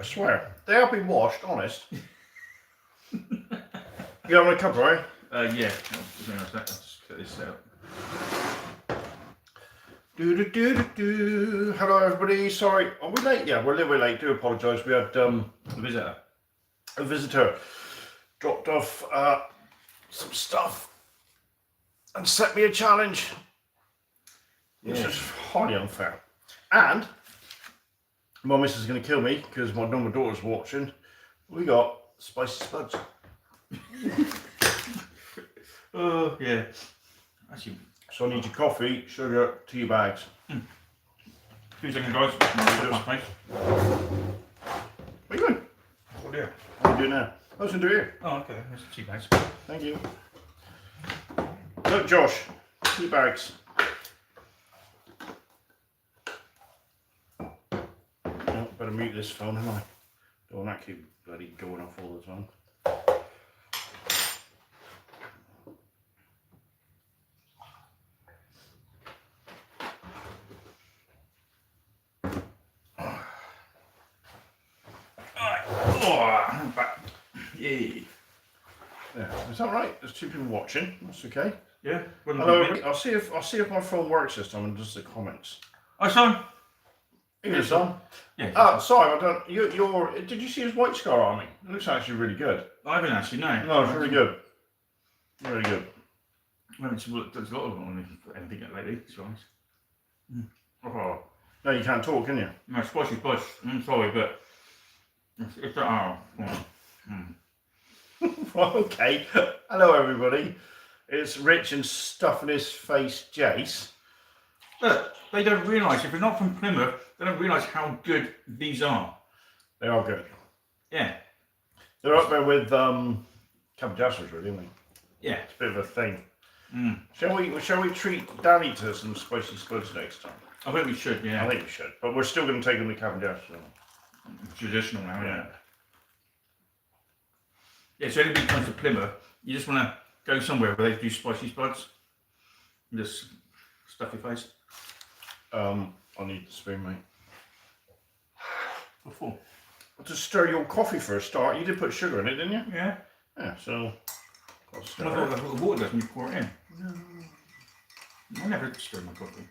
I swear, they have been washed, honest. You having a cup, right? Yeah. Let's get this out. Hello, everybody. Sorry, are we late? Yeah, we're a little bit late. Do apologise. We had A visitor dropped off some stuff and set me a challenge, which is highly unfair. And my missus is going to kill me because my younger daughter's watching. We got spicy spuds. Oh, yeah. Actually, so I need your coffee, sugar, 2 bags. 2 seconds, guys. Where are you going? Oh, dear. What are you doing now? I was going to do here. Oh, okay. That's 2 bags. Thank you. Look, Josh, 2 bags. Oh, better mute this phone, haven't I? Don't want that keep bloody going off all the time. Oh, back. Yay. Yeah, is that right? There's 2 people watching. That's okay. Yeah. Hello, everybody. I'll see if my phone works this time and does the comments. Hi, son. Here's son. Yeah. Sorry, I don't. You're. Did you see his white scar on me? It looks actually really good. I haven't actually. No, it's really good. Really good. I haven't looked at a lot of them on anything lately, to be honest. Oh. No, you can't talk, can you? No, spicy bush. I'm sorry, but it's Well, okay. Hello, everybody. It's Rich and stuffing his face, Jace. Look, they don't realise, if they're not from Plymouth, they don't realise how good these are. They are good. Yeah. They're up there with Cabbajassers, really, aren't they? Yeah. It's a bit of a thing. Mm. Shall we treat Danny to some spicy spuds next time? I think we should, yeah. I think we should. But we're still going to take them to Cabbajassers. Traditional now, yeah. Yeah, so anybody comes to Plymouth, you just want to go somewhere where they do spicy spuds. And just stuff your face. I need the spoon, mate. What for? To stir your coffee for a start. You did put sugar in it, didn't you? Yeah. Yeah, so... I thought that's what the water does when you pour it in. No. I never stir my coffee.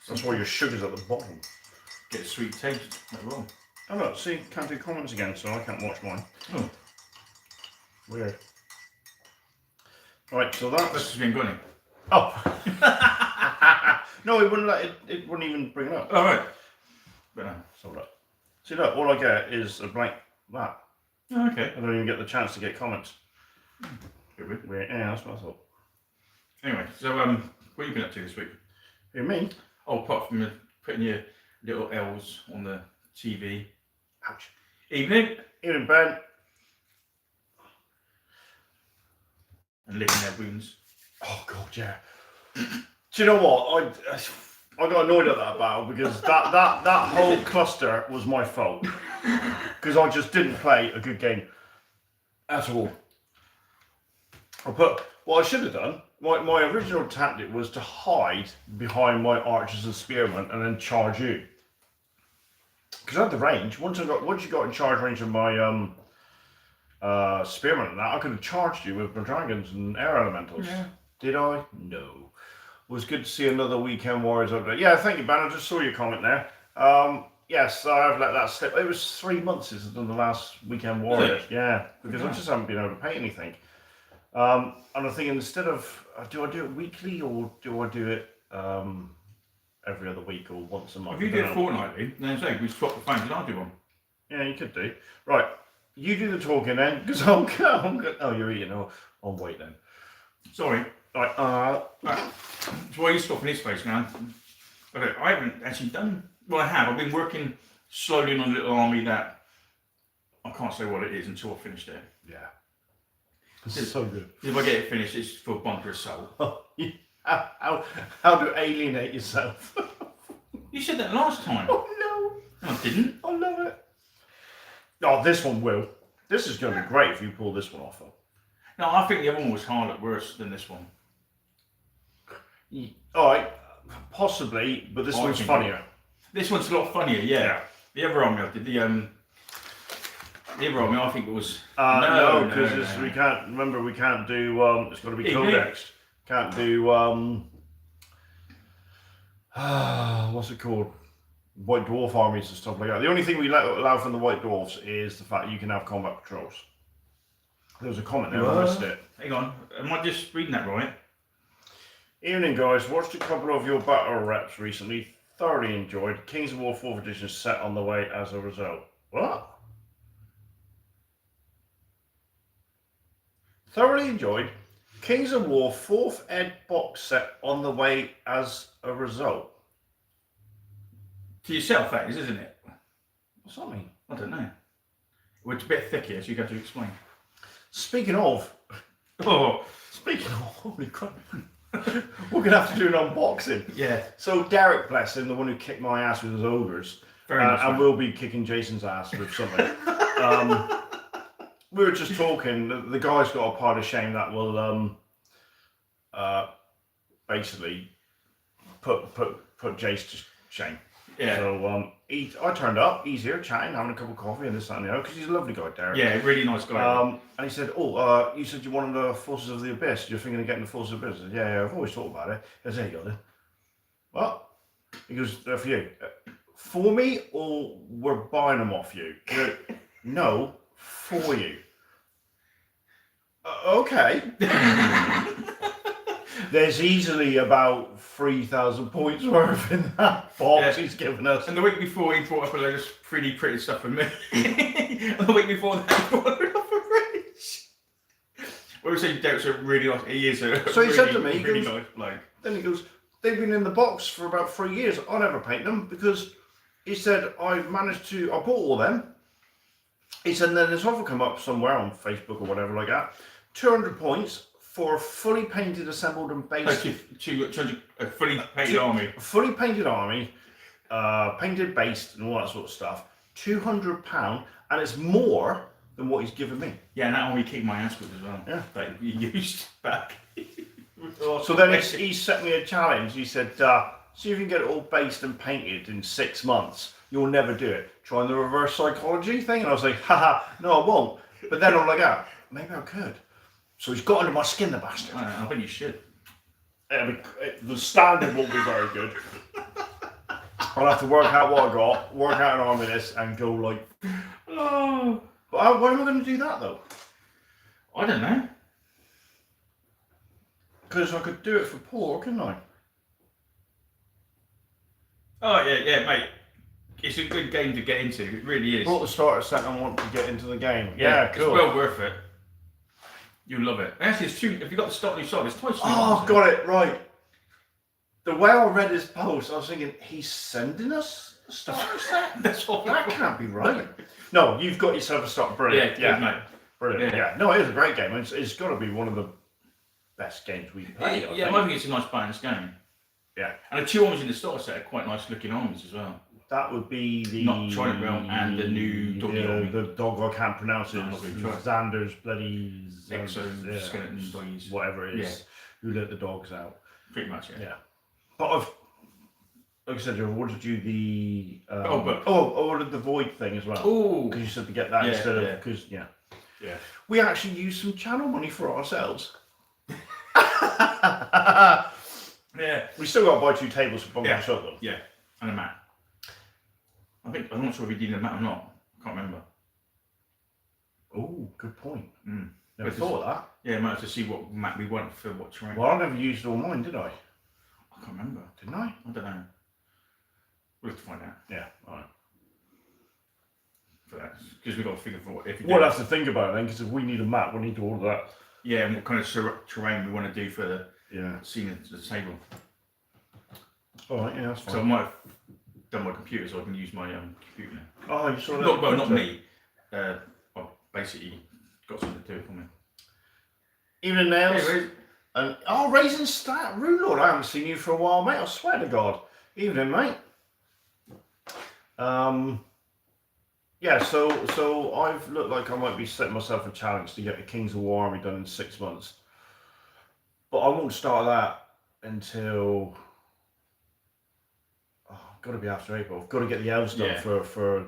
That's why your sugar's at the bottom. Get a sweet taste as well. Oh look, see, can't do comments again, so I can't watch mine. Oh. Weird. Right, so that's just been going. Oh. No, it wouldn't let it wouldn't even bring it up. Oh right. But so look. See look, all I get is a blank that. Oh, okay. I don't even get the chance to get comments. Weird. Yeah, that's what I thought. Anyway, so what have you been up to this week? You mean? Oh, apart from putting your little L's on the TV. Ouch. Evening. Evening, Ben. And licking their wounds. Oh god, yeah. Do you know what? I got annoyed at that battle because that whole cluster was my fault. Because I just didn't play a good game at all. What I should have done, my original tactic was to hide behind my archers and spearmen and then charge you. Because I had the range. Once you got in charge range of my spearmen and that, I could have charged you with my dragons and air elementals. Yeah. Did I? No. It was good to see another Weekend Warriors update. Yeah, thank you, Ben. I just saw your comment there. Yes, I have let that slip. It was 3 months since I've done the last Weekend Warriors. Yeah, because I just haven't been able to pay anything. And I'm thinking, instead of, do I do it weekly or do I do it every other week or once a month? If you do it fortnightly, then say we swap the phones and I'll do one. Yeah, you could do. Right, you do the talking then, because I'm good. Oh, you're eating. Oh, I'll wait then. Sorry. Right, so why are you stopping his face now? Okay, I haven't actually done. Well, I have. I've been working slowly on a little army that I can't say what it is until I finish it. Yeah. This is so good. If I get it finished, it's for bunker of soul. How to alienate yourself? You said that last time. Oh no! I didn't. I love it. Oh, this one will. This is going to be great if you pull this one off. No, I think the other one was harder, worse than this one. All right, possibly, but this one's funnier. This one's a lot funnier, yeah. The other army I did, the other army, I think it was... No, because we can't, remember, we can't do, it's got to be codexed. Can't do, what's it called? White Dwarf armies and stuff like that. The only thing we allow from the White Dwarfs is the fact you can have combat patrols. There was a comment there, I missed it. Hang on, am I just reading that right? Evening guys, watched a couple of your battle reps recently, thoroughly enjoyed. Kings of War 4th edition set on the way as a result. What? Thoroughly enjoyed. Kings of War 4th Ed box set on the way as a result. To yourself, that is, isn't it? What's that mean? I don't know. Well, it's a bit thick here, so you have to explain. Speaking of, speaking of, holy crap. We're going to have to do an unboxing. Yeah. So Derek, bless him, the one who kicked my ass with his ogres, Very nice, and will be kicking Jason's ass with something. We were just talking, the guy's got a pile of shame that will basically put Jace to shame. Yeah. So I turned up, he's here chatting, having a cup of coffee and this, that and the other, because he's a lovely guy, Derek. Yeah, really nice guy. And he said, you said you wanted the Forces of the Abyss. You're thinking of getting the Forces of the Abyss. I said, yeah, I've always thought about it. He goes, there you go then. What? He goes, they're for you. For me, or we're buying them off you? I go, no, for you. Okay. There's easily about 3,000 points worth in that box he's given us. And the week before, he brought up a load of 3D printed stuff for me. And the week before that, he brought it up for Rich. Well, we say Derek's a really nice. He is a. So he really, said to me, really he goes, nice bloke. Then he goes, they've been in the box for about 3 years. I never paint them because he said I bought all them. He said, and then this offer come up somewhere on Facebook or whatever like that. 200 points for a fully painted, assembled and based. A fully painted army. Fully painted army, painted, based, and all that sort of stuff. £200, and it's more than what he's given me. Yeah, and that army kicked my ass with as well. Yeah. That he used back. So then he set me a challenge. He said, see if you can get it all based and painted in 6 months. You'll never do it. Trying the reverse psychology thing. And I was like, haha, no, I won't. But then I'm like, maybe I could. So he's got under my skin, the bastard. I bet you should. The standard won't be very good. I'll have to work out what I got, work out an army list, and go like, oh. But when am I going to do that though? I don't know. Because I could do it for poor, couldn't I? Oh yeah, mate. It's a good game to get into. It really is. Brought the starter set and want to get into the game. Yeah, cool. It's well worth it. You'll love it. Actually, it's two. If you got the start new side, it's twice. Oh, got it right. The way I read his post, I was thinking he's sending us a starter set. That's all. That can't be right. No, you've got yourself a start. Brilliant. Yeah, mate. Brilliant. Yeah. No, it is a great game. It's got to be one of the best games we've played. I think it's a nice balanced game. Yeah. And the two armies in the starter set are quite nice looking armies as well. That would be the Not Trident Realm and the new doggy army. The dog I can't pronounce it. No, Xander's bloody skeleton doggies. Whatever it is. Who let the dogs out. Pretty much, yeah. But like I said, I ordered you the I ordered the Void thing as well. Oh, because you said to get that instead of because yeah. We actually used some channel money for ourselves. Yeah. We still got to buy 2 tables for Bunker Shot though. Yeah, and a mat. I'm not sure if we did a mat or not. I can't remember. Oh, good point. Never But thought of that. Yeah, might have to see what mat we want for what terrain. Well, I never used all mine, did I? I can't remember. Didn't I? I don't know. We'll have to find out. Yeah, alright. For that, because we've got to figure for what. We'll have to think about it then, because if we need a map, we need to order that. Yeah, and what kind of terrain we want to do for the seeing the table. Alright, yeah, that's fine. So I might have done my computer so I can use my computer now. Oh, you saw that? Not me. I basically got something to do it for me. Evening, Nails. And Raisin Stat, Rune Lord, I haven't seen you for a while, mate. I swear to God. Evening, mate. Yeah, so I've looked like I might be setting myself a challenge to get a Kings of War army done in 6 months. But I won't start that until got to be after April. I've got to get the elves done Yeah. for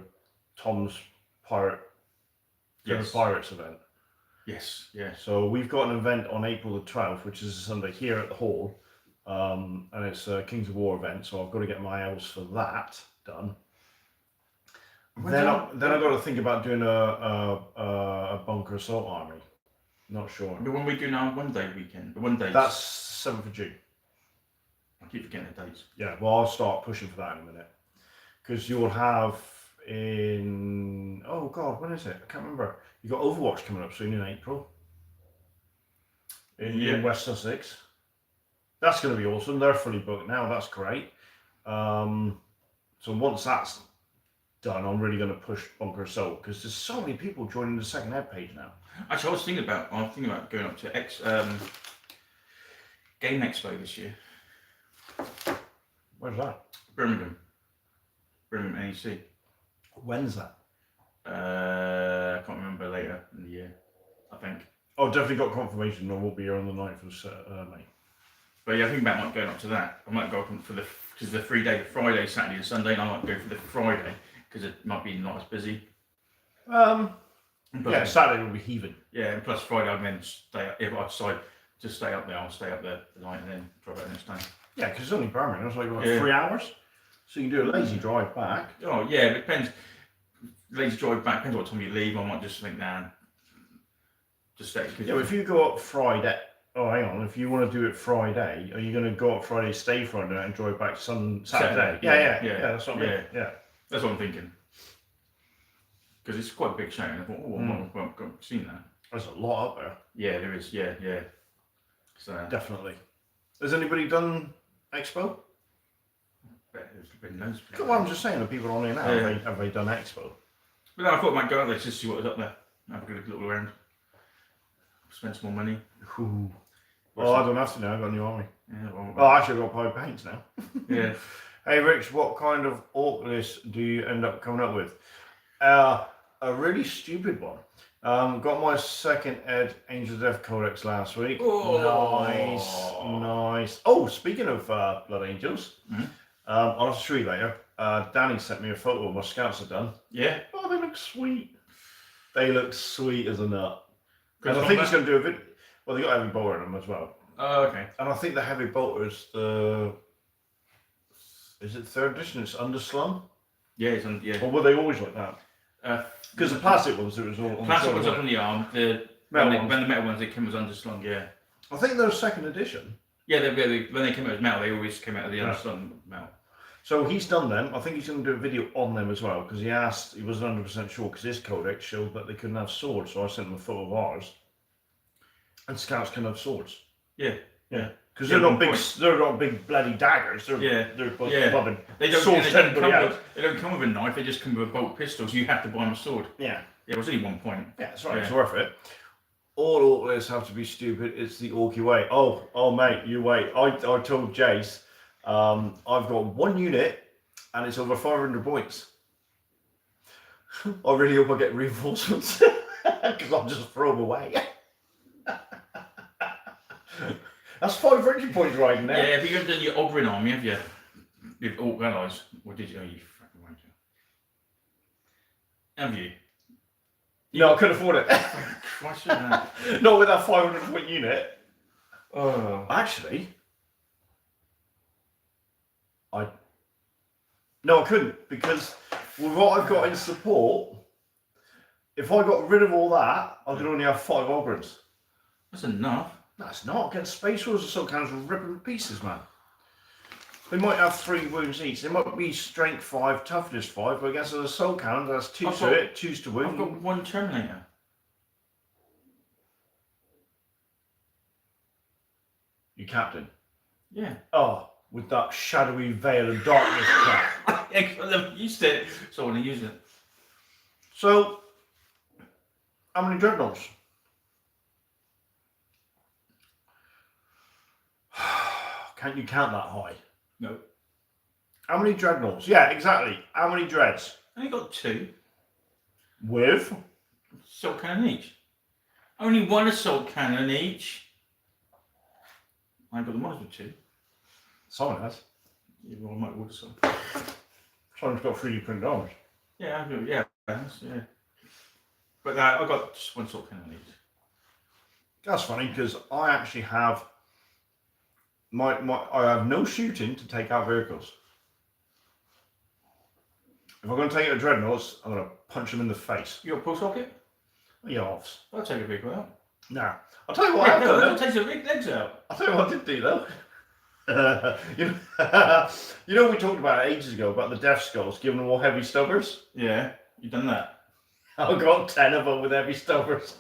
Tom's Pirates event. Yes, yeah. So we've got an event on April the 12th, which is a Sunday here at the hall, and it's a Kings of War event. So I've got to get my elves for that done. Then I've got to think about doing a bunker assault army. Not sure. But when we do now, one day weekend, That's 7th of June. I keep forgetting the dates. Yeah, well, I'll start pushing for that in a minute. Because you'll have in... Oh, God, when is it? I can't remember. You've got Overwatch coming up soon in April. In West Sussex. That's going to be awesome. They're fully booked now. That's great. So once that's done, I'm really going to push Bunker Assault. Because there's so many people joining the second ed page now. Actually, I was thinking about going up to Game Expo this year. Where's that? Birmingham NEC. When's that? I can't remember later in the year, I think. Oh, definitely got confirmation. I will be here on the 9th of May. But yeah, I think about going up to that. I might go up for because the 3 day, Friday, Saturday, and Sunday, and I might go for the Friday because it might be not as busy. Yeah, Saturday will be heaving. Yeah, and plus Friday, I then stay. If I decide to stay up there, I'll stay up there the night and then drive out next day. Yeah, because it's only Birmingham. It's like 3 hours, so you can do a lazy drive back. Oh yeah, it depends. Lazy drive back depends what time you leave. I might just think, just stay. Yeah, but if you go up Friday, hang on. If you want to do it Friday, are you going to go up Friday, stay Friday night, and drive back Saturday? Yeah. That's what I mean. Yeah, that's what I'm thinking. Because it's quite a big show, and I thought, I've seen that. There's a lot up there. Yeah, there is. Yeah. So definitely. Has anybody done Expo? There's been loads. Well, I'm just saying, the people on here now, have they done Expo? But no, I thought I might go out there just to see what was up there. Have a good look around. Spend some more money. Ooh. Well, I don't have to now. I've got a new army. Yeah, well, actually, I've got 5 paints now. Yeah. Hey, Rich, what kind of orc list do you end up coming up with? A really stupid one. Got my second ed Angel Death Codex last week. Oh. Nice. Oh, speaking of Blood Angels, I'll have to show you later. Danny sent me a photo of my scouts have done. Yeah. Oh, they look sweet. They look sweet as a nut. And I think he's going to do a video. Well, they got heavy bolter in them as well. Oh, okay. And I think the heavy bolter's is it 3rd edition? It's underslung. Yeah, it's on. Yeah. Or were they always like that? Because the plastic ones, it was all. Plastic ones up on the arm. When the metal ones, they came as underslung. Yeah. I think they're 2nd edition. Yeah, when they came out as metal, they always came out of the underslung metal. So he's done them. I think he's going to do a video on them as well because he wasn't 100% sure because his codex showed that they couldn't have swords. So I sent him a photo of ours. And scouts can have swords. Yeah. Because they're not big bloody daggers. They're bobbing. They don't come with a knife. They just come with a bolt pistol. So you have to buy them a sword. Yeah. It was only 1 point. Yeah, that's right. Yeah. It's worth it. All orc lists have to be stupid. It's the orky way. Oh, mate, you wait. I told Jace, I've got 1 unit, and it's over 500 points. I really hope I get reinforcements because I'll just throw them away. That's 500 points right now. Yeah, have you ever done your Ogrin army, have you? With Orc allies? Or did you? Oh, you fucking won't. Have you? No, I couldn't afford it. Why shouldn't I? Not with that 500 point unit. Oh. Actually, No, I couldn't, because with what I've got in support, if I got rid of all that, I could only have 5 Ogrins. That's enough. That's not. Against Space Wars, the Assault Cannons will rip them to pieces, man. They might have 3 wounds each. They might be Strength 5, Toughness 5, but against an Assault Cannon, that's 2 to hit, 2 to wound. I've got 1 Terminator. You captain? Yeah. Oh, with that shadowy veil of darkness crap. Yeah, 'cause I never used it, so I want to use it. So, how many Dreadnoughts? Can't you count that high? No. How many Dreadnoughts? Yeah, exactly. How many Dreads? I only got 2. With? Assault cannon each. Only 1 assault cannon each. I got the models with 2. Someone has. Yeah, well, I might order some. Someone's got 3D printed arms. Yeah, yeah. But I got just one sort of thing I need. That's funny because I actually have I have no shooting to take out vehicles. If I'm going to take out dreadnoughts, I'm going to punch them in the face. You got a pull socket? Yeah, offs. I'll take a vehicle out. Nah. I'll tell you what I've done. That'll take the legs out. I'll tell you what I did do though. You know, we talked about it ages ago about the Death Skulls, giving them all heavy stubbers. Yeah, you done that. I've got 10 of them with heavy stubbers.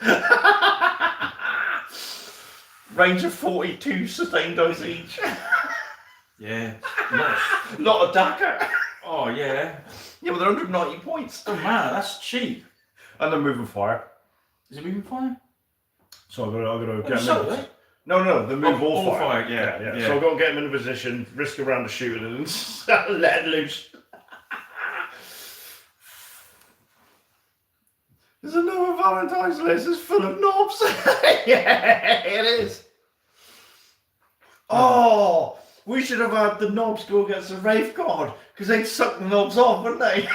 Range of 42 sustained dice each. Yeah. Lot of Dakar. Oh yeah. Yeah, but they're 190 points. Oh man, that's cheap. And they're moving fire. Is it moving fire? So I've got to get So, them. No, they move all fire. Fire. Yeah. So I've got to get them in a position, risk a round of shooting, and then let it loose. There's another Valentine's list. It's full of knobs. Yeah, it is. Oh, we should have had the knobs go against the Wraith God because they'd suck the knobs off, wouldn't they?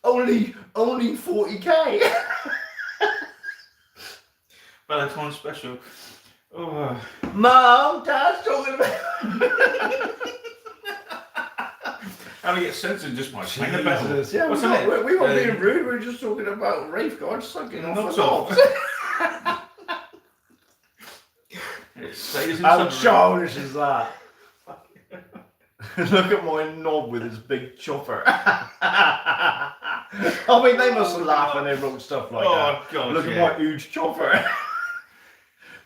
only 40k. Valentine's special. Oh. Mom, Dad's talking about. How do you get censored just by saying the battle? Yeah, What's we weren't being rude. We were just talking about Wraith God sucking off the knobs. How childish is that? Look at my knob with his big chopper. I mean, they must have laughed when they wrote stuff like that. God, Look at my huge chopper.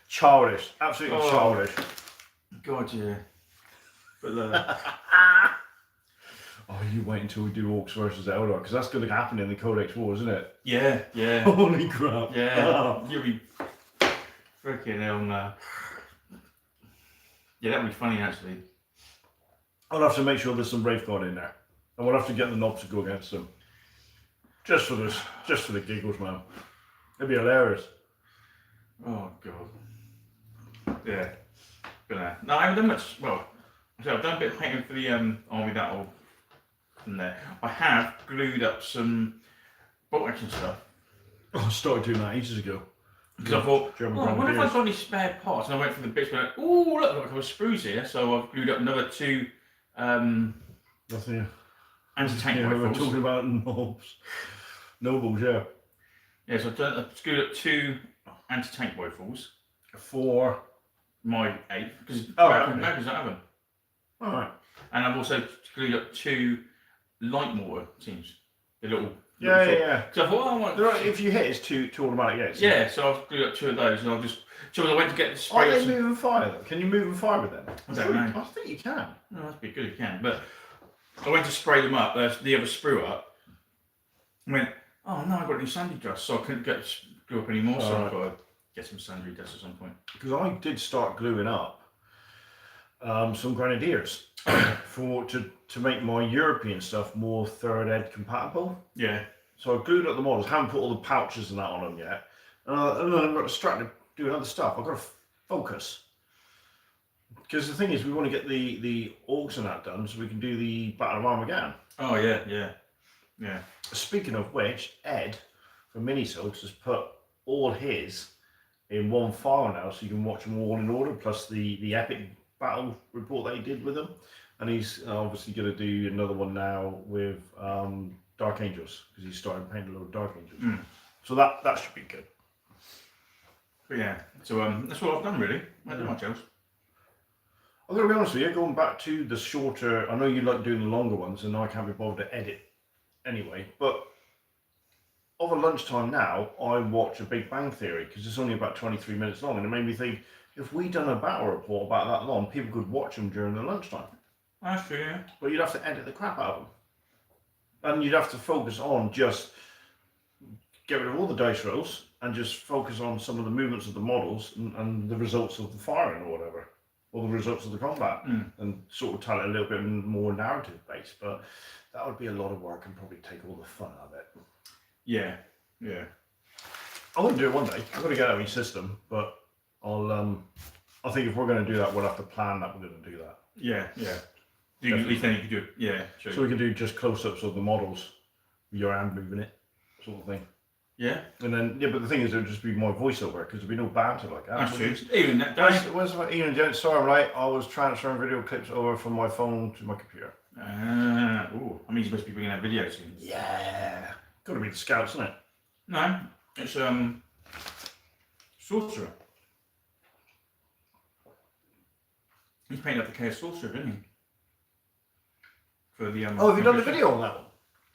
Childish, absolutely childish. God, yeah. But oh, you wait until we do Orcs versus Eldar, because that's going to happen in the Codex War, isn't it? Yeah. Holy crap. Yeah. You'll be freaking hell now. Yeah, that'd be funny actually. I'll have to make sure there's some Wraith God in there. And we'll have to get the knobs to go against them. Just for the giggles, man. It'd be hilarious. Oh God. Yeah. But no, I haven't done much. Well, so I've done a bit of painting for the army that all from there. I have glued up some bolt action stuff. Oh, I started doing that ages ago. Because I thought, German I wonder if Grenadiers. I've got any spare parts. And I went for the bits where, oh, look, I've got sprues here. So I've glued up another 2 Nothing. anti-tank Yeah, we were rifles. talking about knobs. Nobles, yeah. Yeah, so I've glued up 2 anti-tank rifles. For. My 8, because okay. Americans don't have them. Alright. And I've also glued up 2 light mortar teams. The little. Yeah. So I thought, I want. If you hit, it's two automatic hits. Yeah, so I've glued up 2 of those, and I'll just. So I went to get the Are spray. they moving fire though? Can you move and fire with them? I don't know. I think you can. No, that's pretty good, you can. But I went to spray them up, the other sprue up. I went, oh no, I've got new sandry dust, so I couldn't glue up anymore, so I've got to get some sandry dust at some point. Because I did start gluing up some Grenadiers to make my European stuff more third ed compatible. Yeah. So I glued up the models, haven't put all the pouches and that on them yet. And then I got distracted doing other stuff. I've got to focus. Because the thing is, we want to get the Orcs and that done so we can do the Battle of Armageddon. Oh, yeah. Speaking of which, Ed from Minisodes has put all his in one file now, so you can watch them all in order, plus the epic battle report that he did with them. And he's obviously going to do another one now with Dark Angels, because he's starting painting a lot of Dark Angels. So that should be good. But yeah, so that's what I've done really. I don't do much else. I'm going to be honest with you, going back to the shorter, I know you like doing the longer ones, and I can't be bothered to edit anyway, but over lunchtime now, I watch a Big Bang Theory, because it's only about 23 minutes long, and it made me think, if we done a battle report about that long, people could watch them during the lunchtime. That's true, yeah. But you'd have to edit the crap out of them. And you'd have to focus on just get rid of all the dice rolls and just focus on some of the movements of the models and the results of the firing or whatever, or the results of the combat, and sort of tell it a little bit more narrative based. But that would be a lot of work and probably take all the fun out of it. Yeah. I want to do it one day. I've got to get out of my system, but I think if we're going to do that, we'll have to plan that we're going to do that. Yeah. You, at least then you could do it. Yeah. True. So we can do just close-ups of the models, with your hand moving it, sort of thing. Yeah. And then, yeah, but the thing is, it would just be my voiceover because there'd be no banter like that. That's true. Even that day. Where's my Ian Jones? Sorry, I'm late. I was transferring video clips over from my phone to my computer. Ooh, I mean, you must be bringing out video soon. Yeah. Got to be the scouts, isn't it? No, it's Sorcerer. He's painted up the Chaos Sorcerer, didn't he? For the Oh, have you done the video on that one?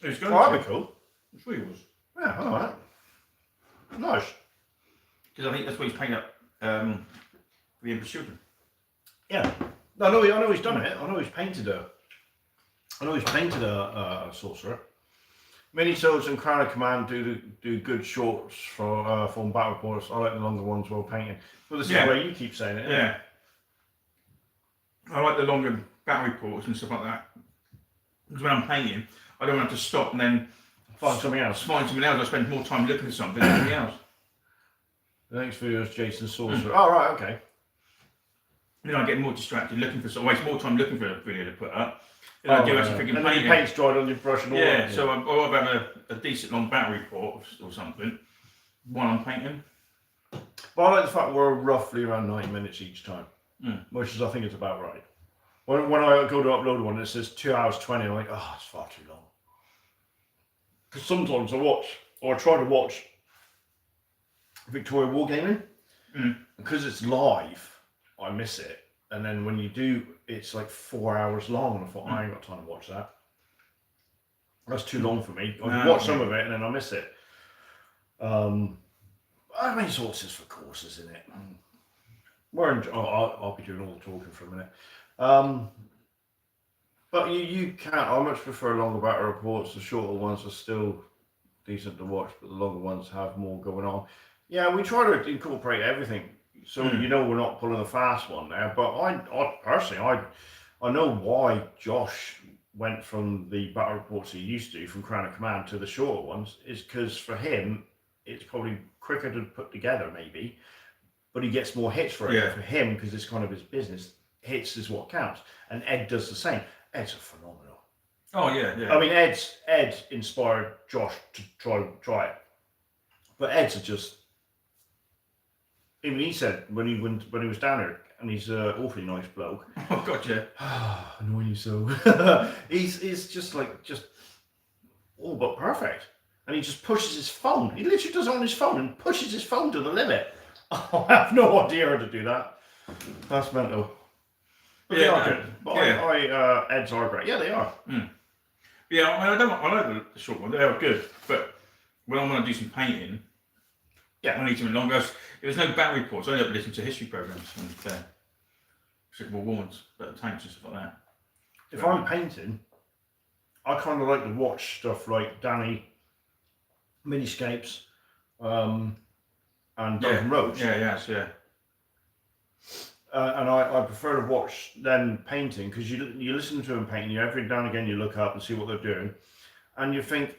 It's going Oh, to. that'd be cool. I'm sure he was. Yeah, all right. Nice. Because I think that's what he's painted up for the Emperor's Children. Yeah. I know he's done it. I know he's painted a sorcerer. Minisodes and Crown of Command do good shorts for battle reports. I like the longer ones while painting. Well, the same way you keep saying it. Yeah. I like the longer battle reports and stuff like that. Because when I'm painting, I don't have to stop and then Find something else. Find something else. I spend more time looking at something than anything else. The next video is Jason Sorcerer. Oh, right, okay. Then I get more distracted looking for something. Waste more time looking for a video to put up. Then I do actually freaking and painting. then your paint's dried on your brush and all Yeah, that. so I'd rather have a decent long battle report or something while I'm painting. But I like the fact we're roughly around 90 minutes each time, which is, I think, is about right. When I go to upload one, it says 2 hours 20. I'm like, oh, it's far too long. Because sometimes I try to watch Victoria Wargaming, because it's live, I miss it. And then when you do, it's like 4 hours long. And I thought, I ain't got time to watch that. That's too long for me. I can watch some of it and then I miss it. I mean, sources for courses, in it. I'll be doing all the talking for a minute. But you can't. I much prefer longer battle reports. The shorter ones are still decent to watch, but the longer ones have more going on. Yeah, we try to incorporate everything, so you know we're not pulling a fast one there. But I personally, I know why Josh went from the battle reports he used to, from Crown of Command, to the shorter ones, is because for him it's probably quicker to put together, maybe, but he gets more hits for it. Yeah. For him, because it's kind of his business, hits is what counts. And Ed does the same. Ed's a phenomenal. Oh yeah, yeah. I mean, Ed inspired Josh to try it, but Ed's are just. Even he said when he was down here, and he's an awfully nice bloke. Oh god, yeah. Annoying you so. he's just all but perfect, and he just pushes his phone. He literally does it on his phone and pushes his phone to the limit. I have no idea how to do that. That's mental. But they are good. But Eds are great. Yeah, they are. Yeah, I like the short one. They are good, but when I want to do some painting, I need something longer. If there's no battle reports, I end up listening to history programs and Civil War ones, but tanks and stuff like that. If I'm painting, I kind of like to watch stuff like Danny, Miniscapes, and Duncan Roach. Yeah. And I prefer to watch them painting, because you listen to them painting, every now and again you look up and see what they're doing, and you think,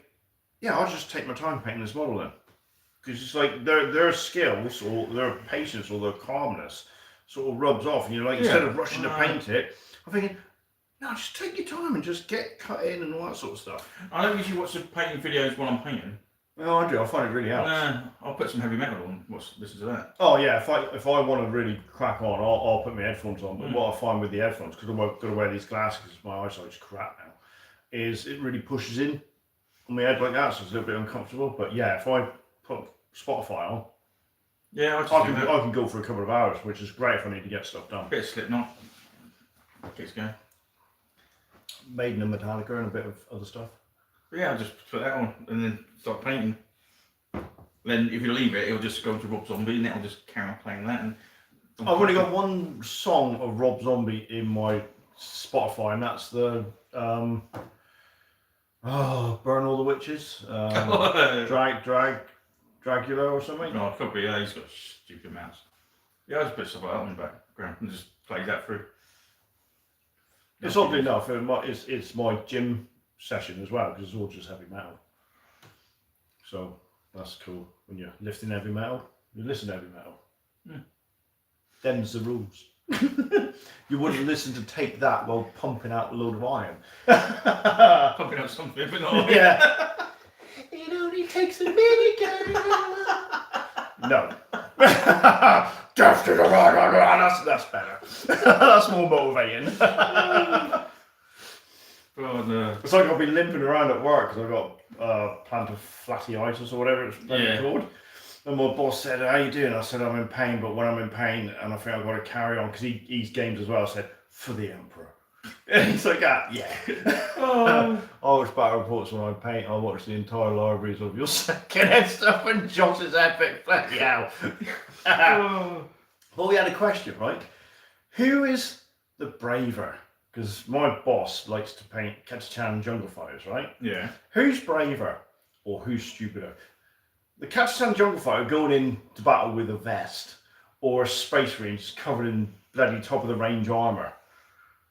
yeah, I'll just take my time painting this model then. Because it's like their skills or their patience or their calmness sort of rubs off, and you're like, instead of rushing to paint it, I'm thinking, no, just take your time and just get cut in and all that sort of stuff. I don't usually watch the painting videos while I'm painting. Well, I do. I find it really helps. I'll put some heavy metal on. Listen to that. Oh yeah, if I want to really crack on, I'll put my headphones on. But what I find with the headphones, because I've got to wear these glasses because my eyesight's crap now, is it really pushes in on my head like that, so it's a little bit uncomfortable. But yeah, if I put Spotify on, I can go for a couple of hours, which is great if I need to get stuff done. Bit of Slipknot. Keeps going. Maiden and Metallica and a bit of other stuff. But yeah, I'll just put that on and then start painting. Then if you leave it, it'll just go to Rob Zombie and it'll just carry on playing that. And I've only got one song of Rob Zombie in my Spotify, and that's the Burn All the Witches, Dracula or something. No, it could be. Yeah, he's got a stupid mouse. Yeah, I'll just put stuff like that in the background and just play that through. It's oddly enough, it's my gym session as well, because it's all just heavy metal. So that's cool. When you're lifting heavy metal, you listen to heavy metal. Them's the rules. You wouldn't listen to Take That while pumping out a load of iron. Pumping out something, but not. Yeah. It only takes a minute. No. Death to the that's better. That's more motivating. Oh no. It's like I've been limping around at work because I've got plantar fasciitis or whatever it's called. And my boss said, "How you doing?" I said, "I'm in pain, but when I'm in pain and I think I've got to carry on," because he's games as well, I said, "For the Emperor." And he's like, yeah. I watch battle reports when I paint. I watch the entire libraries of your second-hand stuff and Josh's epic. Bloody hell. Well, we had a question, right? Who is the braver? Because my boss likes to paint Ketchan Jungle Fighters, right? Yeah. Who's braver or who's stupider? The Ketchan Jungle Fighter going into battle with a vest or a Space Marine just covered in bloody top of the range armour?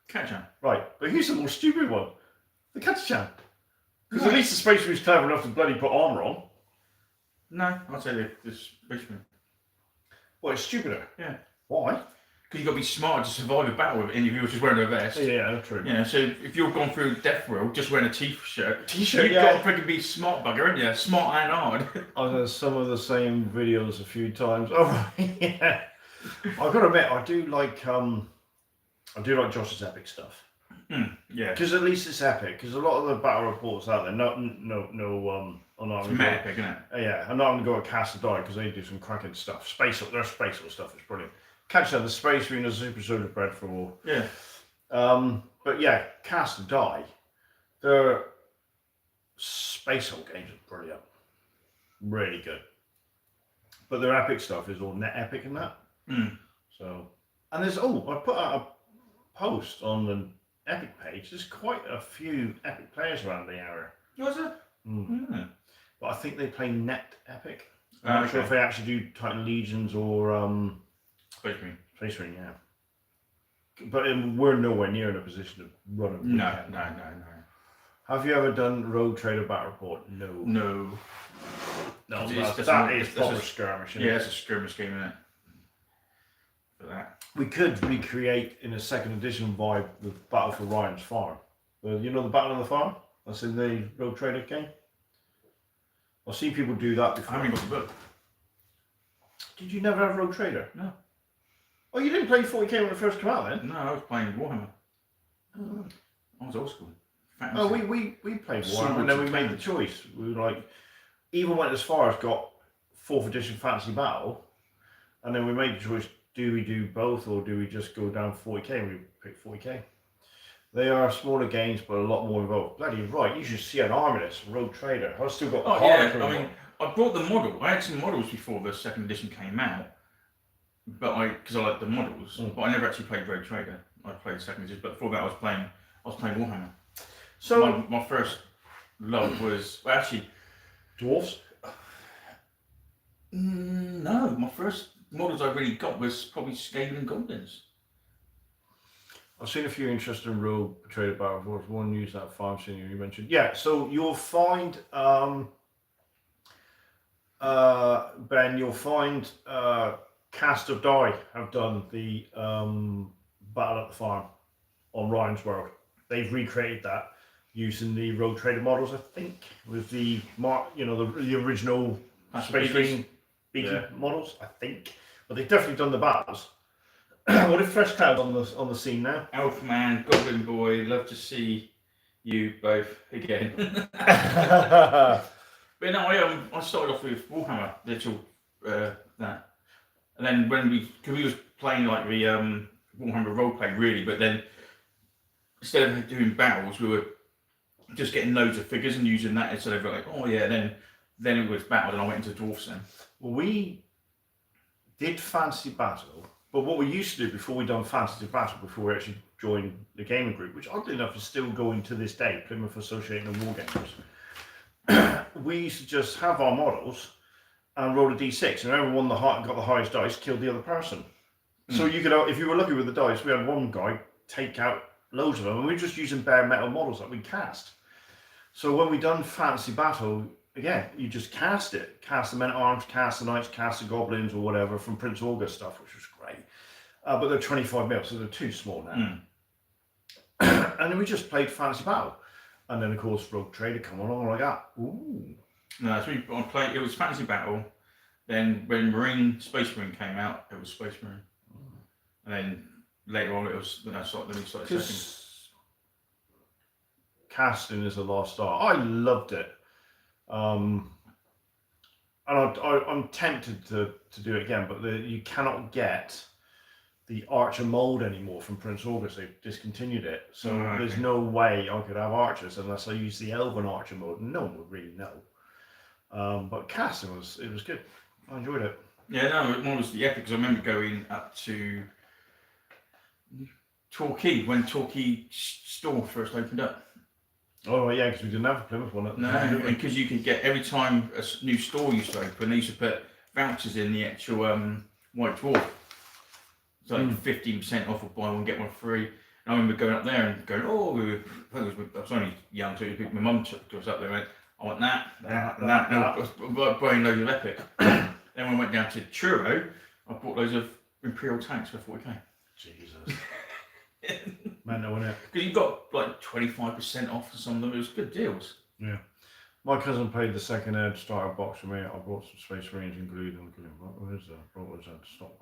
Ketchan. Right, but who's the more stupid one? The Ketchan. Because at least the Space Marine's clever enough to bloody put armour on. No, I'd say the Space Marine. Well, it's stupider. Yeah. Why? Because you've got to be smart to survive a battle with any of you just wearing a vest. Yeah, true. Yeah, so if you're gone through death row just wearing a t-shirt, T-shirt, you've yeah. got to freaking be smart bugger, haven't you? Smart and hard. I've done some of the same videos a few times. Oh, right, yeah. I've got to admit, I do like Josh's epic stuff. Yeah. Because at least it's epic. Because a lot of the battle reports out there, I'm not It's meta epic, isn't it? Yeah, I'm not going to go at Cast of Die because they do some cracking stuff. Their spatial stuff is brilliant. Catch that, the Space Marine is super soldier bred for all. Yeah. But yeah, Cast of Die, their spatial games are brilliant. Really good. But their epic stuff is all net epic and that. So, and there's, I put out a post on the epic page. There's quite a few epic players around the area. Was it? But I think they play net epic. I'm not sure if they actually do Titan Legions or Space Marine. Space Marine, yeah. But we're nowhere near in a position to run a No. Have you ever done Rogue Trader Battle Report? No. No. That is that's proper a skirmish. Yeah, it's a skirmish game, isn't it? For that. We could recreate in a second edition vibe the Battle for Ryan's Farm. You know the Battle on the Farm? That's in the Rogue Trader game. I've seen people do that before. I haven't got the book. Did you never have Rogue Trader? No. Oh, you didn't play 40k when it first came out then? No, I was playing Warhammer. I was old school. Fantasy. Oh, we played Warhammer and then we made the choice. We were like, even went as far as got 4th edition Fantasy Battle, and then we made the choice, do we do both or do we just go down 40k? And we picked 40k. They are smaller games but a lot more involved. Bloody right, you should see an Armistice, Rogue Trader. I've still got the yeah, I mean, I brought the model. I had some models before the second edition came out, but because I like the models, but I never actually played Rogue Trader. I played second edition, but before that I was playing Warhammer. So my first love was actually dwarves. No, my first models I really got was probably Skaven Goblins. I've seen a few interesting Rogue Trader Battle Reports. One used that farm scenario you mentioned. Yeah, so you'll find Ben, you'll find Cast of Die have done the Battle at the Farm on Ryan's World. They've recreated that using the Rogue Trader models, I think, with the the original Space Marine beacon models, I think. But they've definitely done the battles. What if Fresh Cloud on the scene now? Elfman, Goblin Boy, love to see you both again. But no, I started off with Warhammer, little that, and then because we was playing like the Warhammer roleplay really, but then instead of doing battles, we were just getting loads of figures and using that instead of like, then it was battle, and I went into Dwarfs then. Well, we did Fantasy Battle, but what we used to do before we done Fantasy Battle, before we actually joined the gaming group, which oddly enough is still going to this day, Plymouth Association of Wargamers, we used to just have our models and roll a d6, and everyone got the highest dice killed the other person. So you could, if you were lucky with the dice, we had one guy take out loads of them, and we were just using bare metal models that we cast. So when we done Fantasy Battle, again, you just cast it. Cast the men at arms, cast the knights, cast the goblins or whatever from Prince August stuff, which was great. but they're 25 mil, so they're too small now. Mm. And then we just played Fantasy Battle, and then of course Rogue Trader come along like that. Ooh. No, so we played. It was Fantasy Battle. Then when Space Marine came out, it was Space Marine, and then later on it was then we started second. Casting is a lost art. I loved it, and I'm tempted to do it again, but you cannot get the Archer mold anymore from Prince August. They've discontinued it, so there's no way I could have archers unless I use the Elven Archer mode. No one would really know. But casting it was good. I enjoyed it. Yeah, no, one was the epic because I remember going up to Torquay when Torquay store first opened up. Oh yeah, because we didn't have a Plymouth one at the time, did we? Because you could get every time a new store used to open, they used to put vouchers in the actual White Dwarf. It's like 15% off of buy one get one free. And I remember going up there and going, I was only young, so my mum took us up there and went, I want that. And I was buying loads of epic. Then when I went down to Truro, I bought loads of Imperial tanks for 40k. Jesus. Man, no, wasn't it? Because you got like 25% off for some of them. It was good deals. Yeah. My cousin paid the second ed starter box for me. I brought some Space Marines and glued them. What is that? What was that? Stop.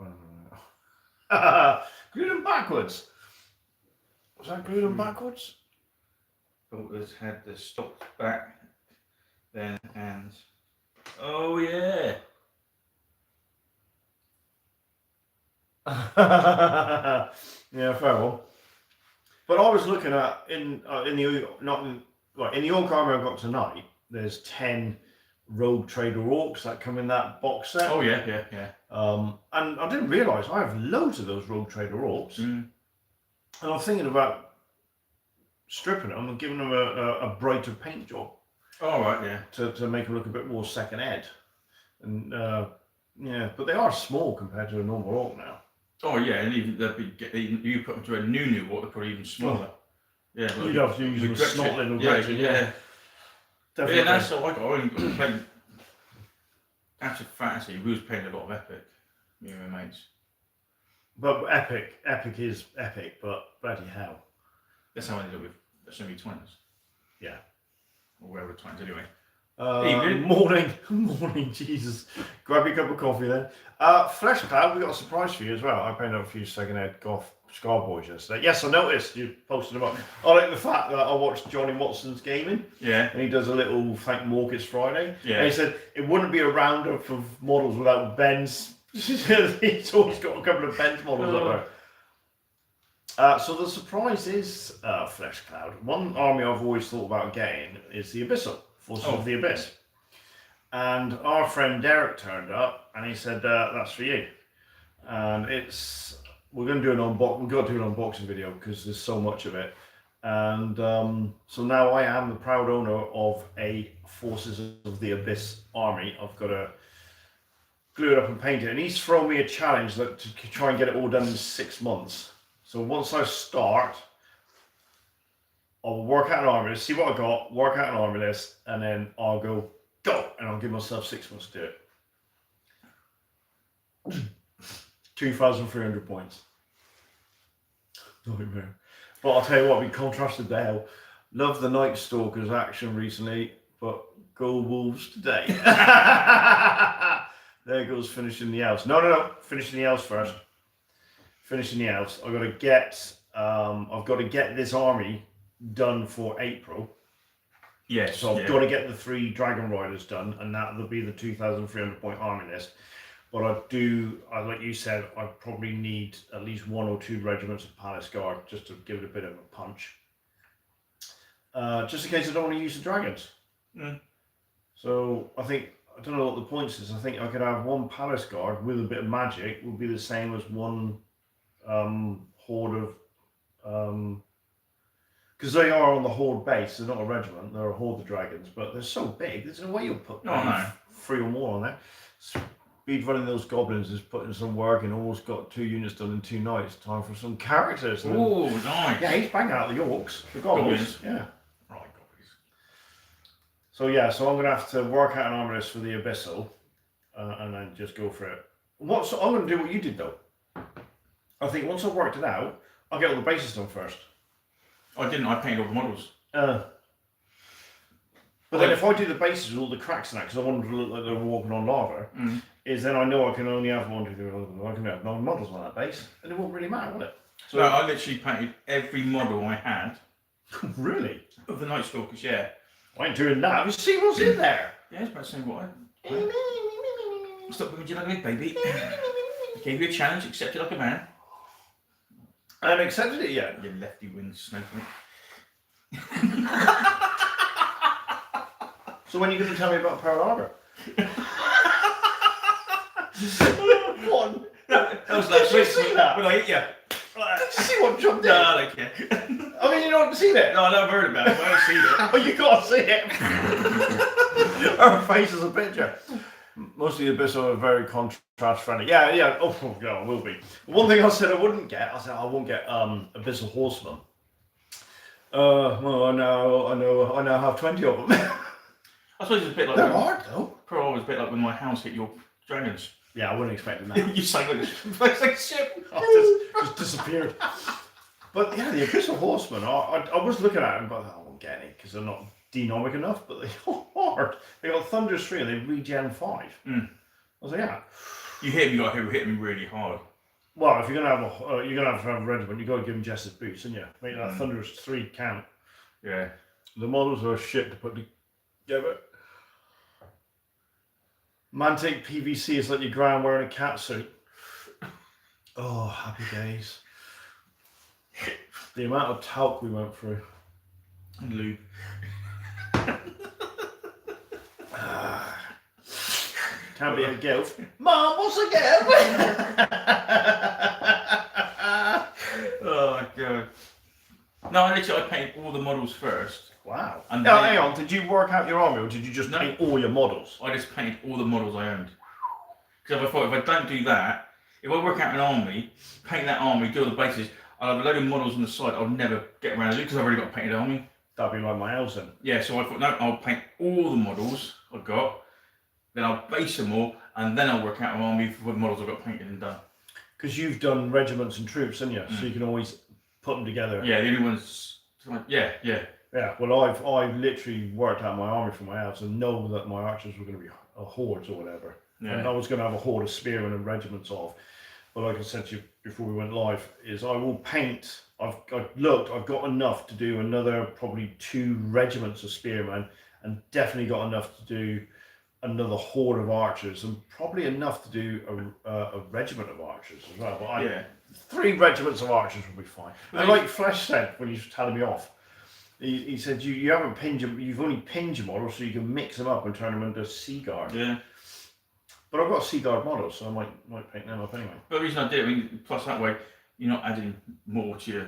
Glued them backwards. Was that glued them backwards? Bolters had the stopped back then and oh yeah. Yeah, fair one. But I was looking at in the Orc army I've got tonight. There's 10 Rogue Trader Orcs that come in that box set. Oh yeah. And I didn't realise I have loads of those Rogue Trader Orcs, and I'm thinking about stripping them and giving them a brighter paint job. Oh right, yeah. To make them look a bit more second ed, and yeah, but they are small compared to a normal orc now. Oh yeah, and even you put them to a new orc, they're probably even smaller. Yeah, you'd have to use a snot little Gretchen. Yeah. Definitely. Yeah, that's what I got. I only played after fantasy. We was playing a lot of epic, me and my mates. But epic is epic. But bloody hell, that's how I ended up with so many 20s. Yeah, or wherever 20s anyway. Morning, Jesus. Grab your cup of coffee then. Flesh Cloud, we got a surprise for you as well. I painted up a few second ed Goth Scar Boys yesterday. Yes, I noticed you posted them up. I like the fact that I watched Johnny Watson's gaming. Yeah. And he does a little thank Morkits Friday. Yeah. And he said it wouldn't be a roundup of models without Ben's. He's always got a couple of Ben's models up there. So the surprise is Flesh Cloud. One army I've always thought about getting is the Abyssal. Forces of the Abyss. And our friend Derek turned up and he said, that's for you. And we're going to do an unboxing. We've got to do an unboxing video because there's so much of it. And so now I am the proud owner of a Forces of the Abyss army. I've got to glue it up and paint it. And he's thrown me a challenge to try and get it all done in 6 months. So once I start, I'll work out an army list, see what I got, work out an army list, and then I'll go, and I'll give myself 6 months to do it. 2,300 points. Nightmare. But I'll tell you what, we contrasted the hell. Love the Night Stalkers action recently, but go Wolves today. There goes finishing the elves. No, finishing the elves first. Finishing the elves. I've got to get this army done for April. Yes. So I've got to get the 3 Dragon Riders done, and that'll be the 2,300 point army list. But like you said, I probably need at least 1 or 2 regiments of Palace Guard just to give it a bit of a punch. Just in case I don't want to use the dragons. So I don't know what the points is. I think I could have 1 Palace Guard with a bit of magic would be the same as 1 horde of because they are on the horde base. They're not a regiment. They're a horde of dragons, but they're so big. There's no way you'll put 3 or more on there. Speed running those goblins is putting some work in. Almost got 2 units done in 2 nights. Time for some characters. Oh, nice. Yeah, he's banging out the Yorks. The goblins. Yeah. Right, goblins. So yeah, so I'm going to have to work out an army list for the Abyssal, and then just go for it. I'm going to do what you did though. I think once I've worked it out, I'll get all the bases done first. I didn't. I painted all the models. But then if I do the bases with all the cracks in that, because I want them to look like they're walking on lava, is then I know I can only have 1, 2, 3, 4, I can have 9 models on that base, and it won't really matter, will it? So no, I literally painted every model I had. Really? Of the Night Stalkers, yeah. I ain't doing that. You see what's in there? Yeah, it's about the same what I... Stop being like me, baby. Gave you a challenge, accepted like a man. I haven't accepted it yet. You lefty wind snowflake. So when are you going to tell me about Pearl Harbor? What? That was last week. See that? When I hit you. Did you see what jumped in? No, I don't care. I mean, you don't see it? No, I've heard about it, but I haven't seen it. Oh, you got to see it. Her face is a picture. Mostly the bits are very contrast friendly. Yeah. Oh, yeah, I will be. One thing I said I wouldn't get, I said I won't get Abyssal Horseman. Well, I now have 20 of them. I suppose it's a bit like... They're hard, though. Pearl was a bit like when my house hit your dragons. Yeah, I wasn't expecting that. You sank like a ship. Just disappeared. But yeah, the Abyssal Horseman, I was looking at them, but I won't get any because they're not denomic enough, but they're hard. They got Thunderous 3 and they regen 5. I was like, yeah. You hit me really hard. Well, if you're gonna have a regiment, you got to give them Jess's boots, and make that Thunderous 3 count. Yeah. The models are shit to put together. Mantic PVC is like your ground wearing a cat suit. Oh, happy days. The amount of talc we went through. And lube. Can't be a gilf. Mom, what's a gilf? Oh, God. No, literally, I painted all the models first. Wow. And now, then, hang on, did you work out your army or did you just paint all your models? I just painted all the models I owned. Because I thought if I don't do that, if I work out an army, paint that army, do all the bases, I'll have a load of models on the side I'll never get around to do because I've already got a painted army. That'd be like my house then. Yeah, so I thought, no, I'll paint all the models I've got, then I'll base them all, and then I'll work out an army for the models I've got painted and done. Because you've done regiments and troops, haven't you? So you can always put them together. Yeah, the only ones... Yeah. Yeah, well, I've literally worked out my army from my house and know that my archers were going to be a hordes or whatever. Yeah. And I was going to have a horde of spearmen and regiments of. But like I said to you before we went live, is I will paint. I've got enough to do another probably 2 regiments of spearmen, and definitely got enough to do another horde of archers, and probably enough to do a regiment of archers as well. But 3 regiments of archers will be fine. And like Flesh said when he was telling me off, he said you haven't pinned you've only pinned your models so you can mix them up and turn them into Sea Guard. Yeah. But I've got Sea Guard models, so I might paint them up anyway. But the reason I did it, I mean, plus that way, you're not adding more to your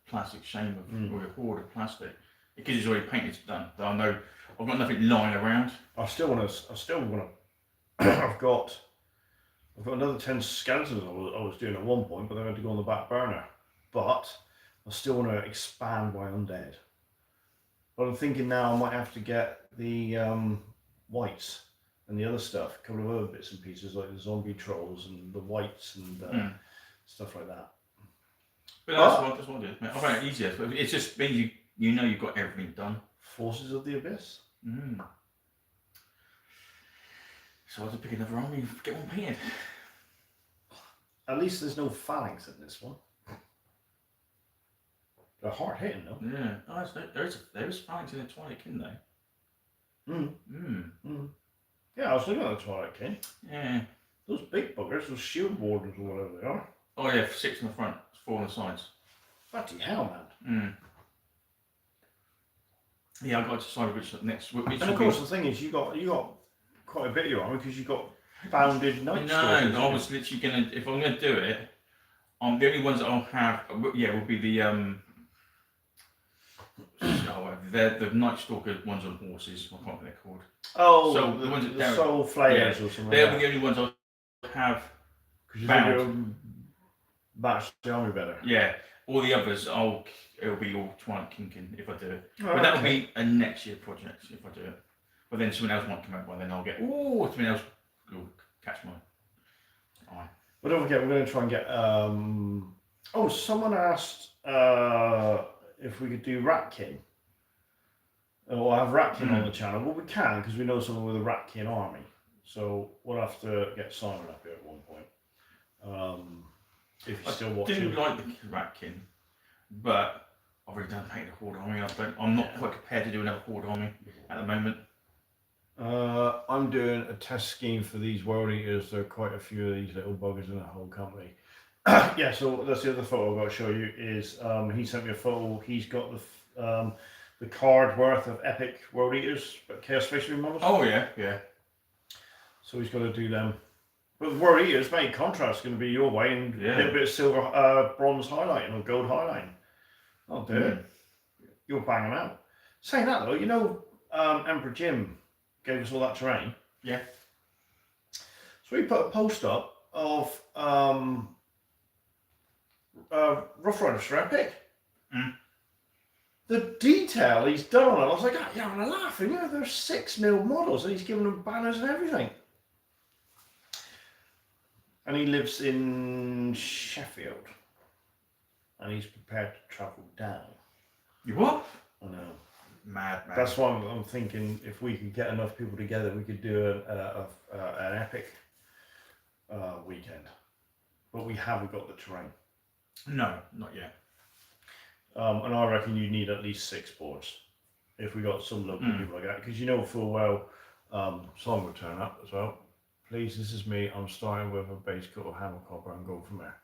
plastic shame or your hoard of plastic. Because it's already painted, it's done. But I know I've got nothing lying around. I still want to. I've got another 10 skeletons I was doing at one point, but they had to go on the back burner. But I still want to expand my undead. But I'm thinking now I might have to get the whites and the other stuff, a couple of other bits and pieces like the zombie trolls and the whites and stuff like that. But that's what I did. I find it easier. It's just means you know you've got everything done. Forces of the Abyss. So I have to pick another army and get one painted. At least there's no phalanx in this one. They're hard hitting though. Yeah. Oh, there is phalanx in the Twilight King though. Yeah, I was looking at the Twilight King. Yeah. Those big buggers, those shield wardens or whatever they are. Oh yeah, 6 in the front, 4 on the sides. Bloody hell, man. Yeah, I've got to decide which next. Which and of course, the thing is, you got quite a bit of your army because you got bounded night stalkers. No, I was literally gonna. If I'm gonna do it, the only ones that I'll have, will be the they're the Night Stalker ones on horses. I can't think they're called. Oh, so the ones that Soul Flayers or something. They'll be the only ones I'll have. Because you match the army better. Yeah, all the others, it'll be all Twilight Kinkin if I do it. Oh, but that'll be a next year project if I do it. But then someone else might come out by then. I'll get someone else will catch my eye. But don't forget, we're going to try and get. Oh, someone asked if we could do Ratkin. Or have Ratkin on the channel. Well, we can because we know someone with a Ratkin army. So we'll have to get Simon up here at one point. If he's still watching. I do like the Ratkin, but I've already done painted a Horde army. I'm not quite prepared to do another Horde army at the moment. I'm doing a test scheme for these World Eaters. There are quite a few of these little buggers in the whole company. Yeah, so that's the other photo I've got to show you. Is he sent me a photo. He's got the card worth of epic World Eaters, but Chaos Space Marine models. Oh yeah, yeah. So he's got to do them. But the World Eaters, mate, contrast going to be your way, and a little bit of silver, bronze highlighting or gold highlighting. I'll do it. You'll bang them out. Saying that though, you know, Emperor Jim gave us all that terrain. Yeah. So we put a post up of Rough Riders for Epic. The detail he's done on it, I was like, you're having a laugh. And yeah, there's 6mm models, and he's given them banners and everything. And he lives in Sheffield, and he's prepared to travel down. You what? I know. Mad. That's why I'm thinking if we could get enough people together, we could do an epic weekend. But we haven't got the terrain. No, not yet. And I reckon you need at least 6 boards if we got some local people like that, because you know full well Simon will turn up as well. Please, this is me. I'm starting with a base coat of hammer copper and go from there.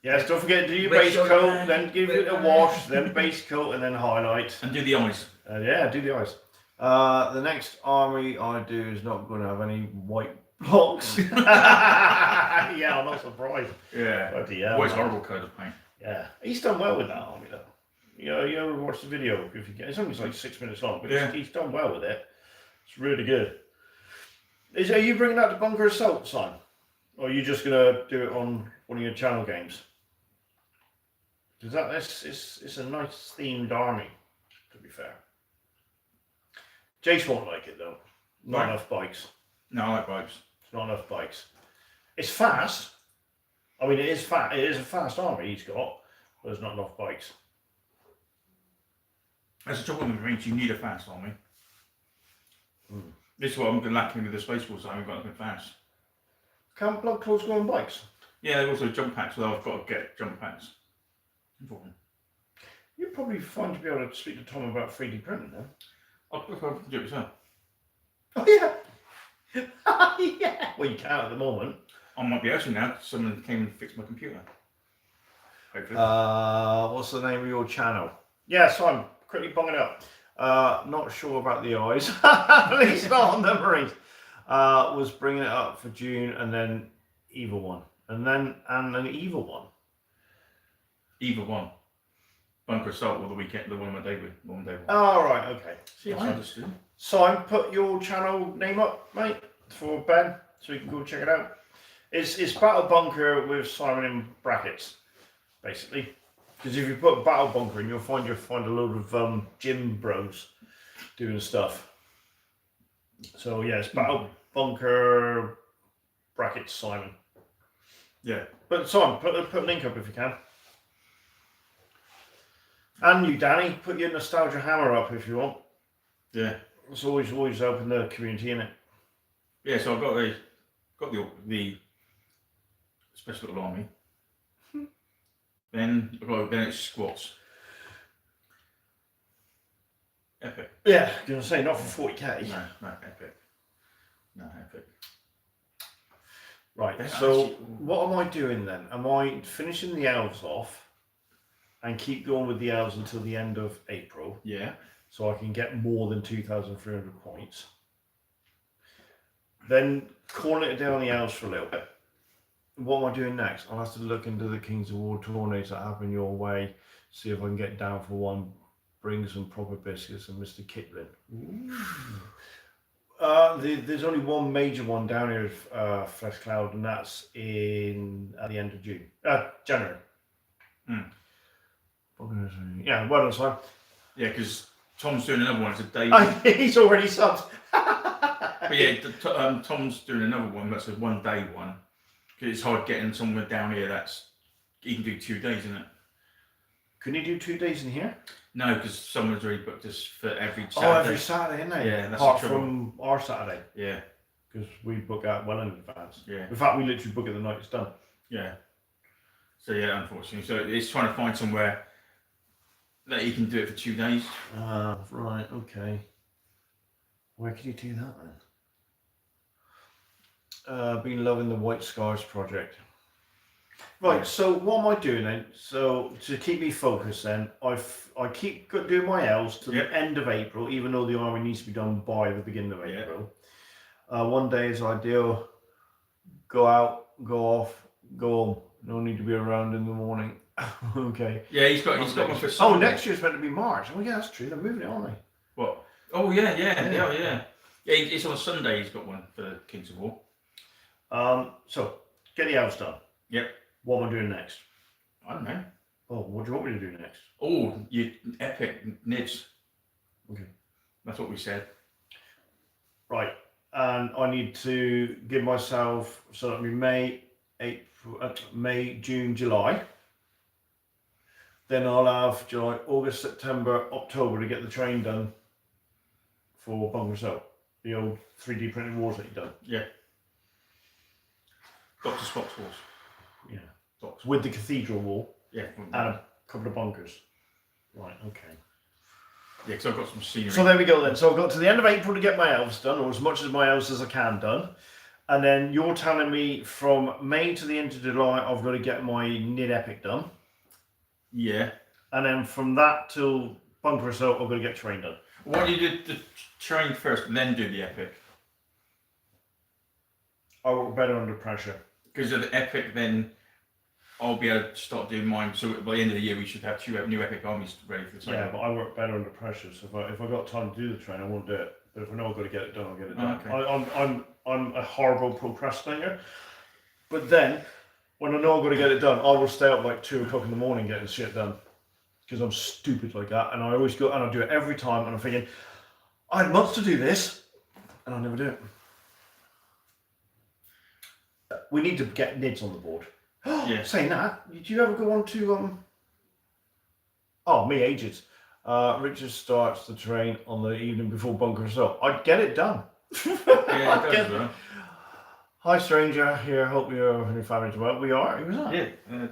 Yes, don't forget to do your base coat, then give it a wash, then base coat, and then highlight. And do the eyes. Yeah, do the eyes. The next army I do is not going to have any white blocks. Yeah, I'm not surprised. Yeah. Bloody hell, White's man. horrible colour of paint. Yeah, he's done well with that army though. You know, you ever watch the video if you get? It's only like 6 minutes long, but he's done well with it. It's really good. Are you bringing that to Bunker Assault, Simon? Or are you just gonna do it on one of your channel games? Because it's a nice themed army, to be fair. Jace won't like it though. Not enough bikes. No, I like bikes. It's not enough bikes. It's fast. I mean, it is fast. It is a fast army he's got, but there's not enough bikes. That's the trouble with the Marines. You need a fast army. This is what I'm lacking with the Space Force. I haven't got nothing fast. Can't blood clothes go on bikes? Yeah, there's also jump packs. Well, I've got to get jump packs. Important. You'd probably find to be able to speak to Tom about 3D printing then. I'll prefer to do it myself. Oh yeah. Yeah. Well, you can at the moment. I might be able to now. Someone came and fixed my computer. Hopefully. What's the name of your channel? Yeah, so I'm quickly bunging it up. Not sure about the eyes. At least not on the Marines. Was bringing it up for June, and then Evil One, and an Evil One. Either one. Bunker Assault or the weekend, the one with David. Oh, right, okay. See, I understood. Simon, put your channel name up, mate, for Ben, so you can go check it out. It's Battle Bunker with Simon in brackets, basically. Because if you put Battle Bunker in, you'll find a load of gym bros doing stuff. So yeah, it's Battle Bunker brackets Simon. Yeah. But Simon, put a link up if you can. And you, Danny, put your Nostalgia Hammer up if you want. Yeah. It's always helping the community, innit? Yeah, so I've got the special little army. Then it's squats. Epic. Yeah, I'm gonna say not for 40k. No, epic. No, epic. Right, Then so actually, what am I doing then? Am I finishing the elves off and keep going with the elves until the end of April? Yeah. So I can get more than 2,300 points. Then calling it down on the elves for a little bit. What am I doing next? I'll have to look into the Kings of War tourneys that happen your way, see if I can get down for one, bring some proper biscuits and Mr. Kipling. There's only one major one down here, Flesh Cloud, and that's at the end of January. Yeah, well done, Simon. Yeah, because Tom's doing another one. It's a day. He's already subbed. But yeah, Tom's doing another one. That's a 1 day one. Because it's hard getting somewhere down here you can do 2 days, isn't it? Can you do 2 days in here? No, because someone's already booked us for every Saturday. Oh, every Saturday, isn't it? Yeah, that's apart the trouble. from our Saturday. Yeah. Because we book out well in advance. Yeah. In fact, we literally book it the night it's done. Yeah. So yeah, unfortunately. So it's trying to find somewhere that you can do it for 2 days. Ah, right, okay. Where can you do that then? Been loving the White Scars project. Right, so what am I doing then? So to keep me focused then, I keep doing my L's to the end of April, even though the army needs to be done by the beginning of April. 1 day is ideal. Go out, go off, go home. No need to be around in the morning. Okay. Yeah, he's got one for Oh, Sunday. next year's meant to be March. Oh yeah, that's true. They're moving it, aren't they? What? Oh yeah. Yeah, it's on a Sunday. He's got one for the Kings of War. So get the elves done. Yep. What am I doing next? I don't know. Oh, what do you want me to do next? Oh, you epic nids. Okay. That's what we said. Right, and I need to give myself, so that'll be May, June, July. Then I'll have July, August, September, October to get the train done for Bunkers Up, the old 3D printed wars that you've done. Yeah. Dr. Spock's Wars. Yeah. Doc's. With the cathedral wall. Yeah. And a couple of bunkers. Right, okay. Yeah, because I've got some scenery. So there we go then. So I've got to the end of April to get my elves done, or as much of my elves as I can done. And then you're telling me from May to the end of July, I've got to get my Nid Epic done. Yeah. And then from that till Bunker Assault, I've got to get train done. Why don't you do the train first and then do the epic? I work better under pressure. Because of the epic, then I'll be able to start doing mine. So by the end of the year, we should have 2 new epic armies ready for the train. Yeah, but I work better under pressure. So if I got time to do the train, I won't do it. But if I know I've got to get it done, I'll get it done. Okay. I'm a horrible procrastinator. But then, when I know I've got to get it done, I will stay up like 2 o'clock in the morning getting shit done. Because I'm stupid like that. And I always go, and I do it every time. And I'm thinking, I had months to do this. And I never do it. We need to get NIDs on the board. Yeah. Saying that, did you ever go on to Oh, me ages. Richard starts the train on the evening before Bunker Assault. I'd get it done. Yeah, it does, well. Hi, stranger. Here, hope you're and your family's well. We are. Who's that? Yeah.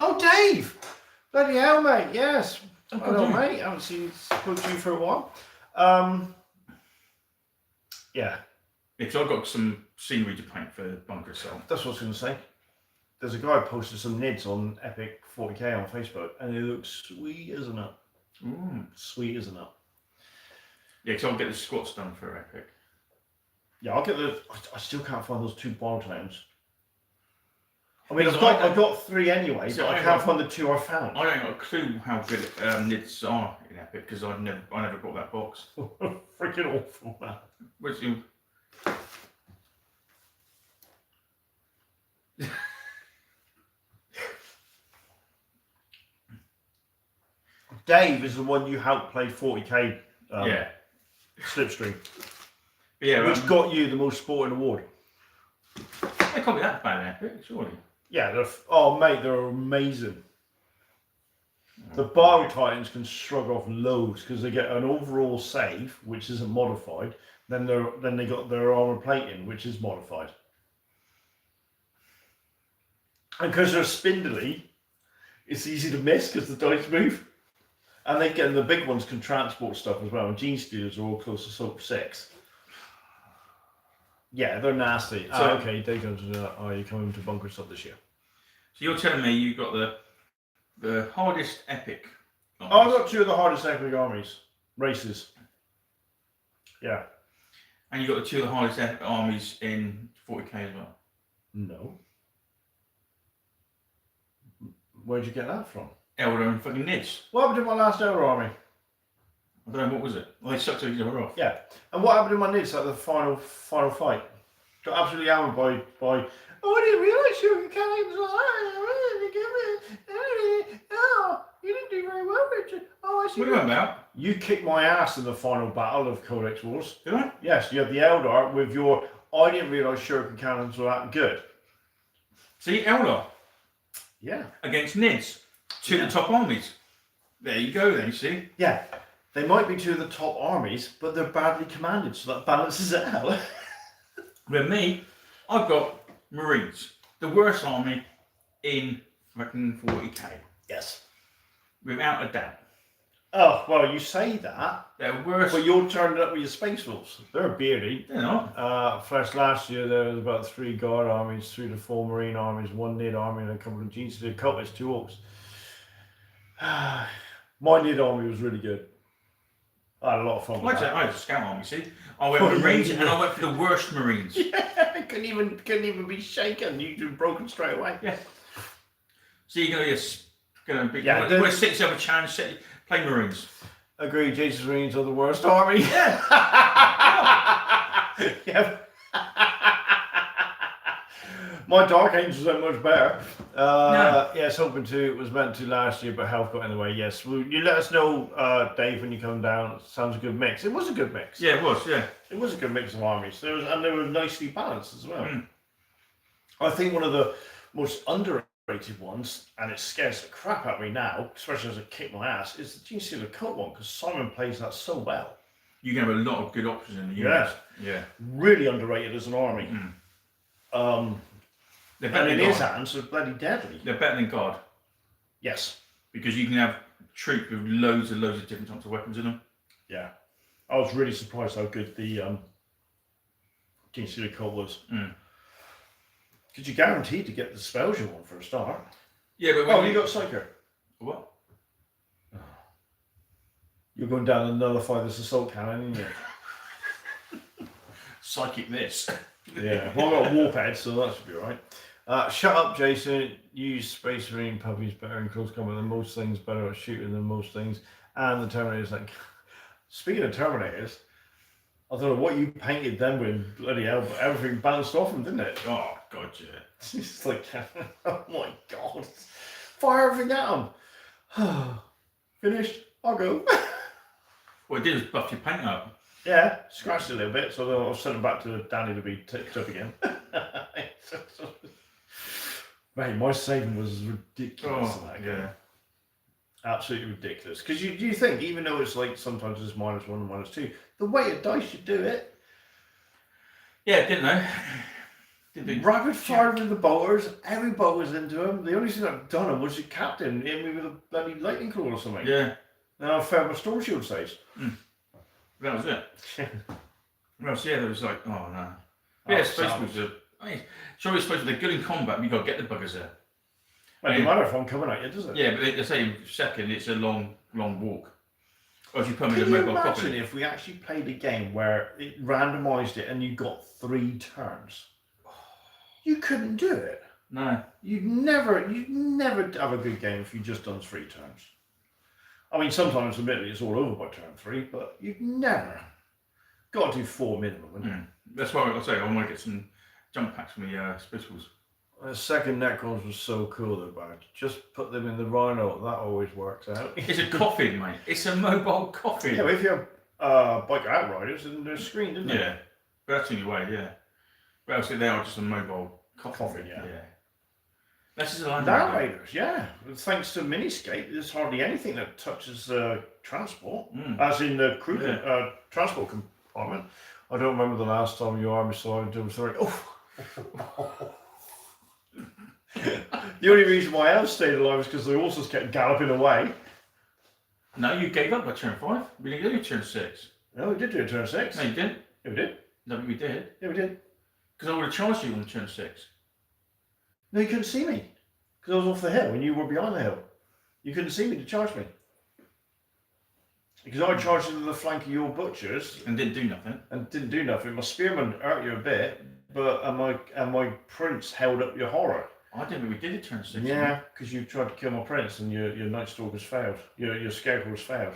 Oh, Dave! Bloody hell, mate. Yes. Hello, Dave. mate. I haven't spoken to you for a while. Yeah. Because I've got some scenery to paint for Bunker Assault. That's what I was going to say. There's a guy posted some NIDs on Epic 40k on Facebook, and it looks sweet as a nut. Sweet as a nut. Yeah, because I'll get the squats done for Epic. Yeah, I'll get the. I still can't find those 2 ball towns. I mean, I've got 3 anyway, So but I can't find the 2 I found. I don't got a clue how good NIDs are in Epic because I never got that box. Freaking awful, man. Where's you? Dave is the one you helped play 40k Yeah. Slipstream, Yeah, which got you the most sporting award. They can't be that bad in Epic, surely. Yeah, they're amazing. The Battle Titans can shrug off loads because they get an overall save, which isn't modified. Then they got their armor plating, which is modified. And because they're spindly, it's easy to miss because the dice move. And the big ones can transport stuff as well. And Gene Stealers are all close to Soap 6. Yeah, they're nasty. So, okay, Dave Jones, are you coming to Bunker Stuff this year? So you're telling me you got the hardest Epic? Oh, I've got 2 of the hardest epic races. Yeah. And you got the 2 of the hardest Epic armies in 40k as well? No. Where'd you get that from? Elder and fucking Nids. What happened to my last Elder army? I don't know, what was it? Well, they sucked each other off. Yeah. And what happened to my Nids at the final fight? Got absolutely hammered by oh, I didn't realise you can't even. Oh, you didn't do very well, Richard. Oh, I see. What are you on about? you kicked my ass in the final battle of Codex Wars. Did I? Yes, you had the Eldar with your. I didn't realise shuriken cannons were that good. See, Eldar Yeah. against Nids. Two of the top armies. There you go then, you see. Yeah. They might be two of the top armies, but they're badly commanded, so that balances it out. With me, I've got Marines. The worst army in fucking 40k. Yes. Without a doubt. Oh, well, you say that, They're worse. but you're turning up with your Space Wolves. They're beardy. They're not. First last year, there was about 3 Guard armies, 3 to 4 Marine armies, 1 Nid army, and a couple of G's. A couple, it's 2 Orcs. My Nid army was really good. I had a lot of fun with that. I had a scout army, see? I went for Marines and I went for the worst Marines. Yeah, couldn't even be shaken. You'd been broken straight away. Yeah. So you're going to be. Yeah, You want to sit yourself a chance, play Marines. Agree, Jesus Marines are the worst army. Yeah. Yeah. My Dark Angels are much better. No. Yes, hoping to. It was meant to last year, but health got in the way. Yes, well, you let us know, Dave, when you come down. It sounds a good mix. It was a good mix. Yeah, it was, yeah. It was a good mix of armies. And they were nicely balanced as well. Mm. I think one of the most underrated ones, and it scares the crap out of me now, especially as I kick my ass, is the Gene Stealer Cut one, because Simon plays that so well. You can have a lot of good options in the units. Yeah. Really underrated as an army. Mm. They're better And in than his God. hands, are bloody deadly. They're better than God. Yes. Because you can have troops with loads and loads of different types of weapons in them. Yeah. I was really surprised how good the Gene Stealer Cut was. Mm. Because you're guaranteed to get the spells you want for a start. Yeah, but when Oh, you got Psyker. What? You're going down and nullify this assault cannon, aren't you? Psychic this. Yeah. Well, I got Warped, so that should be alright. Shut up, Jason. Use Space Marine puppies better in close combat than most things, better at shooting than most things. And the Terminators, like. Speaking of Terminators, I don't know what you painted them with, bloody hell, but everything bounced off them, didn't it? Oh, God, yeah. It's like, oh my God. Fire everything at them. Finished. I'll go. What it did was buff your paint up. Yeah, scratched it a little bit, so I'll send it back to Danny to be tipped up again. Mate, my saving was ridiculous. Oh, in that yeah. game. Absolutely ridiculous. Because you think, even though it's like sometimes it's -1 and -2, the weight of dice you do it. Yeah, didn't they? Didn't Rapid fire with the bolters, every bolt was into him. The only thing I've done was your captain hit me with a bloody lightning claw or something. Yeah. Now I failed my storm shield saves. That was it. Well, so yeah, there was like, oh no. Oh, Yeah, Space savage. Wolves are. I mean, sure, we're supposed to be good in combat, but you've got to get the buggers there. Well, it doesn't matter if I'm coming at you, does it? Yeah, but they say second, it's a long walk. Or if you put them in Can a you mobile imagine copy. if we actually played a game where it randomised it and you got 3 turns? You couldn't do it. No. You'd never have a good game if you just done 3 turns. I mean, sometimes admittedly it's all over by turn 3, but you'd never. Got to do 4 minimum, wouldn't you? That's why I'll say I want to get some jump packs from the Space Wolves. The second Necrons was so cool though, bad. Just put them in the Rhino, that always works out. It's a coffin, mate. It's a mobile coffin. Yeah, but if you have bike outriders, then they're screened, isn't it? Yeah, but that's the only way, yeah. But else they are just a mobile Coffin, yeah. That's just a land Land raider. Raiders, yeah. Thanks to Miniscape, there's hardly anything that touches transport, Mm. as in the crew Yeah. transport compartment. I don't remember the last time your army saw it. Oh. The only reason why I stayed alive is because the horses kept galloping away. No, you gave up by turn 5. We didn't do turn 6. No, we did do a turn 6. No, you didn't. Yeah, we did. No, but we did. Yeah, we did. Because I would have charged you on turn 6. No, you couldn't see me because I was off the hill and you were behind the hill. You couldn't see me to charge me because I charged into the flank of your butchers And didn't do nothing. and didn't do nothing. My spearman hurt you a bit, but and my prince held up your horror. I didn't think we did a turn 6. Yeah, because you tried to kill my prince and your Night Stalkers failed. Your Scarecrows failed.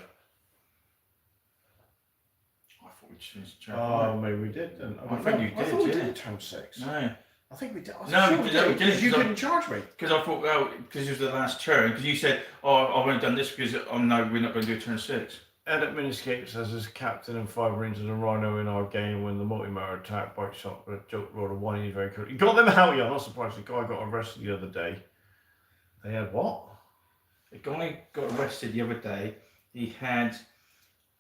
I thought we changed turn Oh, 5. maybe we did. Then. I think you I did, thought we yeah. did turn 6. No. I think we did. No, Sure we did, because you because I- couldn't charge me. Because I thought, well, because it was the last turn. Because you said, oh, I've only done this because, oh no, we're not going to do turn 6. Edit Miniscape says as captain and 5 Rangers and Rhino in our game when the multi-motor attack bike shot with a joke roll of one. He's very cool. You got them out, yeah. I'm not surprised. The guy got arrested the other day. They had what? The guy got arrested the other day. He had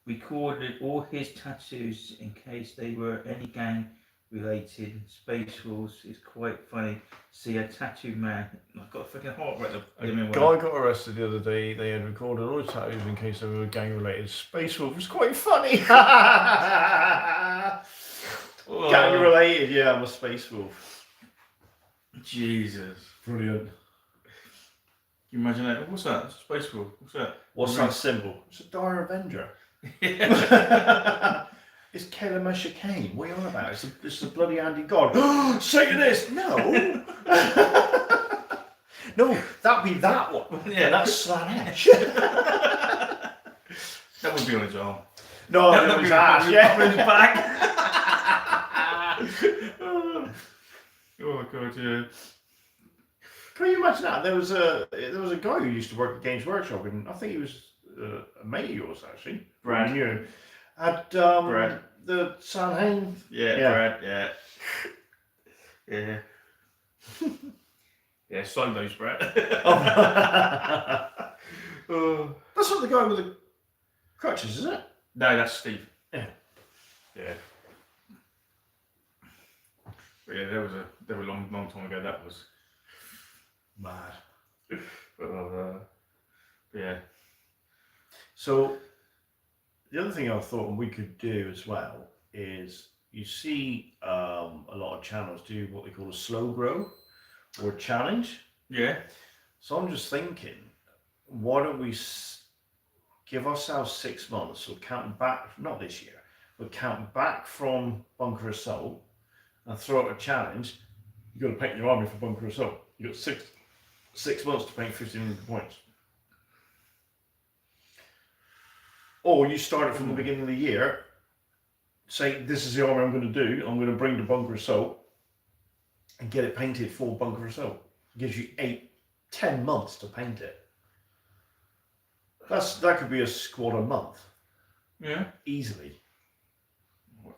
recorded all his tattoos in case they were any gang related. Space rules is quite funny. See a tattoo man. I've got a freaking heart right up. A guy got arrested the other day. They had recorded all his tattoos in case they were gang related. Space Wolf was quite funny. Gang related, yeah, I'm a Space Wolf. Jesus. Brilliant. Can you imagine that? What's that? Space Wolf. What's that? What's that symbol? It's a Dire Avenger. It's Kalamasha Kane. What are you on about? It's a bloody Andy God. Satanist! No! No, that'd be that one. Yeah, that's Slanesh. That would be on his arm. No, that would be ass, yeah. On his back. Oh god, yeah. Can you imagine that? There was a guy who used to work at Games Workshop, and I think he was a mate of yours actually. Brad. You had Brad. The Sanhain. Yeah, Brad. Yeah. Yeah. Yeah, slow those, Brad. That's not the guy with the crutches, is it? No, that's Steve. Yeah. Yeah. But yeah, there were a long time ago. That was Mad. But yeah. So the other thing I thought we could do as well is you see a lot of channels do what they call a slow grow or a challenge. Yeah. So I'm just thinking, why don't we give ourselves 6 months, so counting back, not this year, but counting back from Bunker Assault and throw out a challenge. You've got to paint your army for Bunker Assault. You've got six months to paint 1,500 points. Or you start it from the beginning of the year, say, this is the army I'm going to do. I'm going to bring the Bunker Assault and get it painted for Bunker Assault. It gives you 10 months to paint it. That could be a squad a month. Yeah. Easily.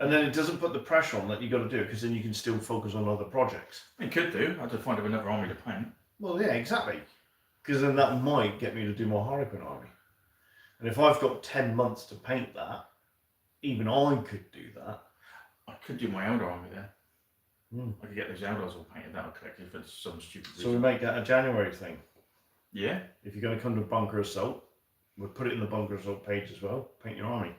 And then it doesn't put the pressure on that you got to do it, because then you can still focus on other projects. It could do. I had to find another army to paint. Well, yeah, exactly. Because then that might get me to do my Harlequin army. And if I've got 10 months to paint that, even I could do that. I could do my Elder army there. Mm. I could get those Elders all painted. That would collect it for some stupid reason. So we make that a January thing. Yeah. If you're going to come to Bunker Assault, we'll put it in the Bunker Assault page as well. Paint your army.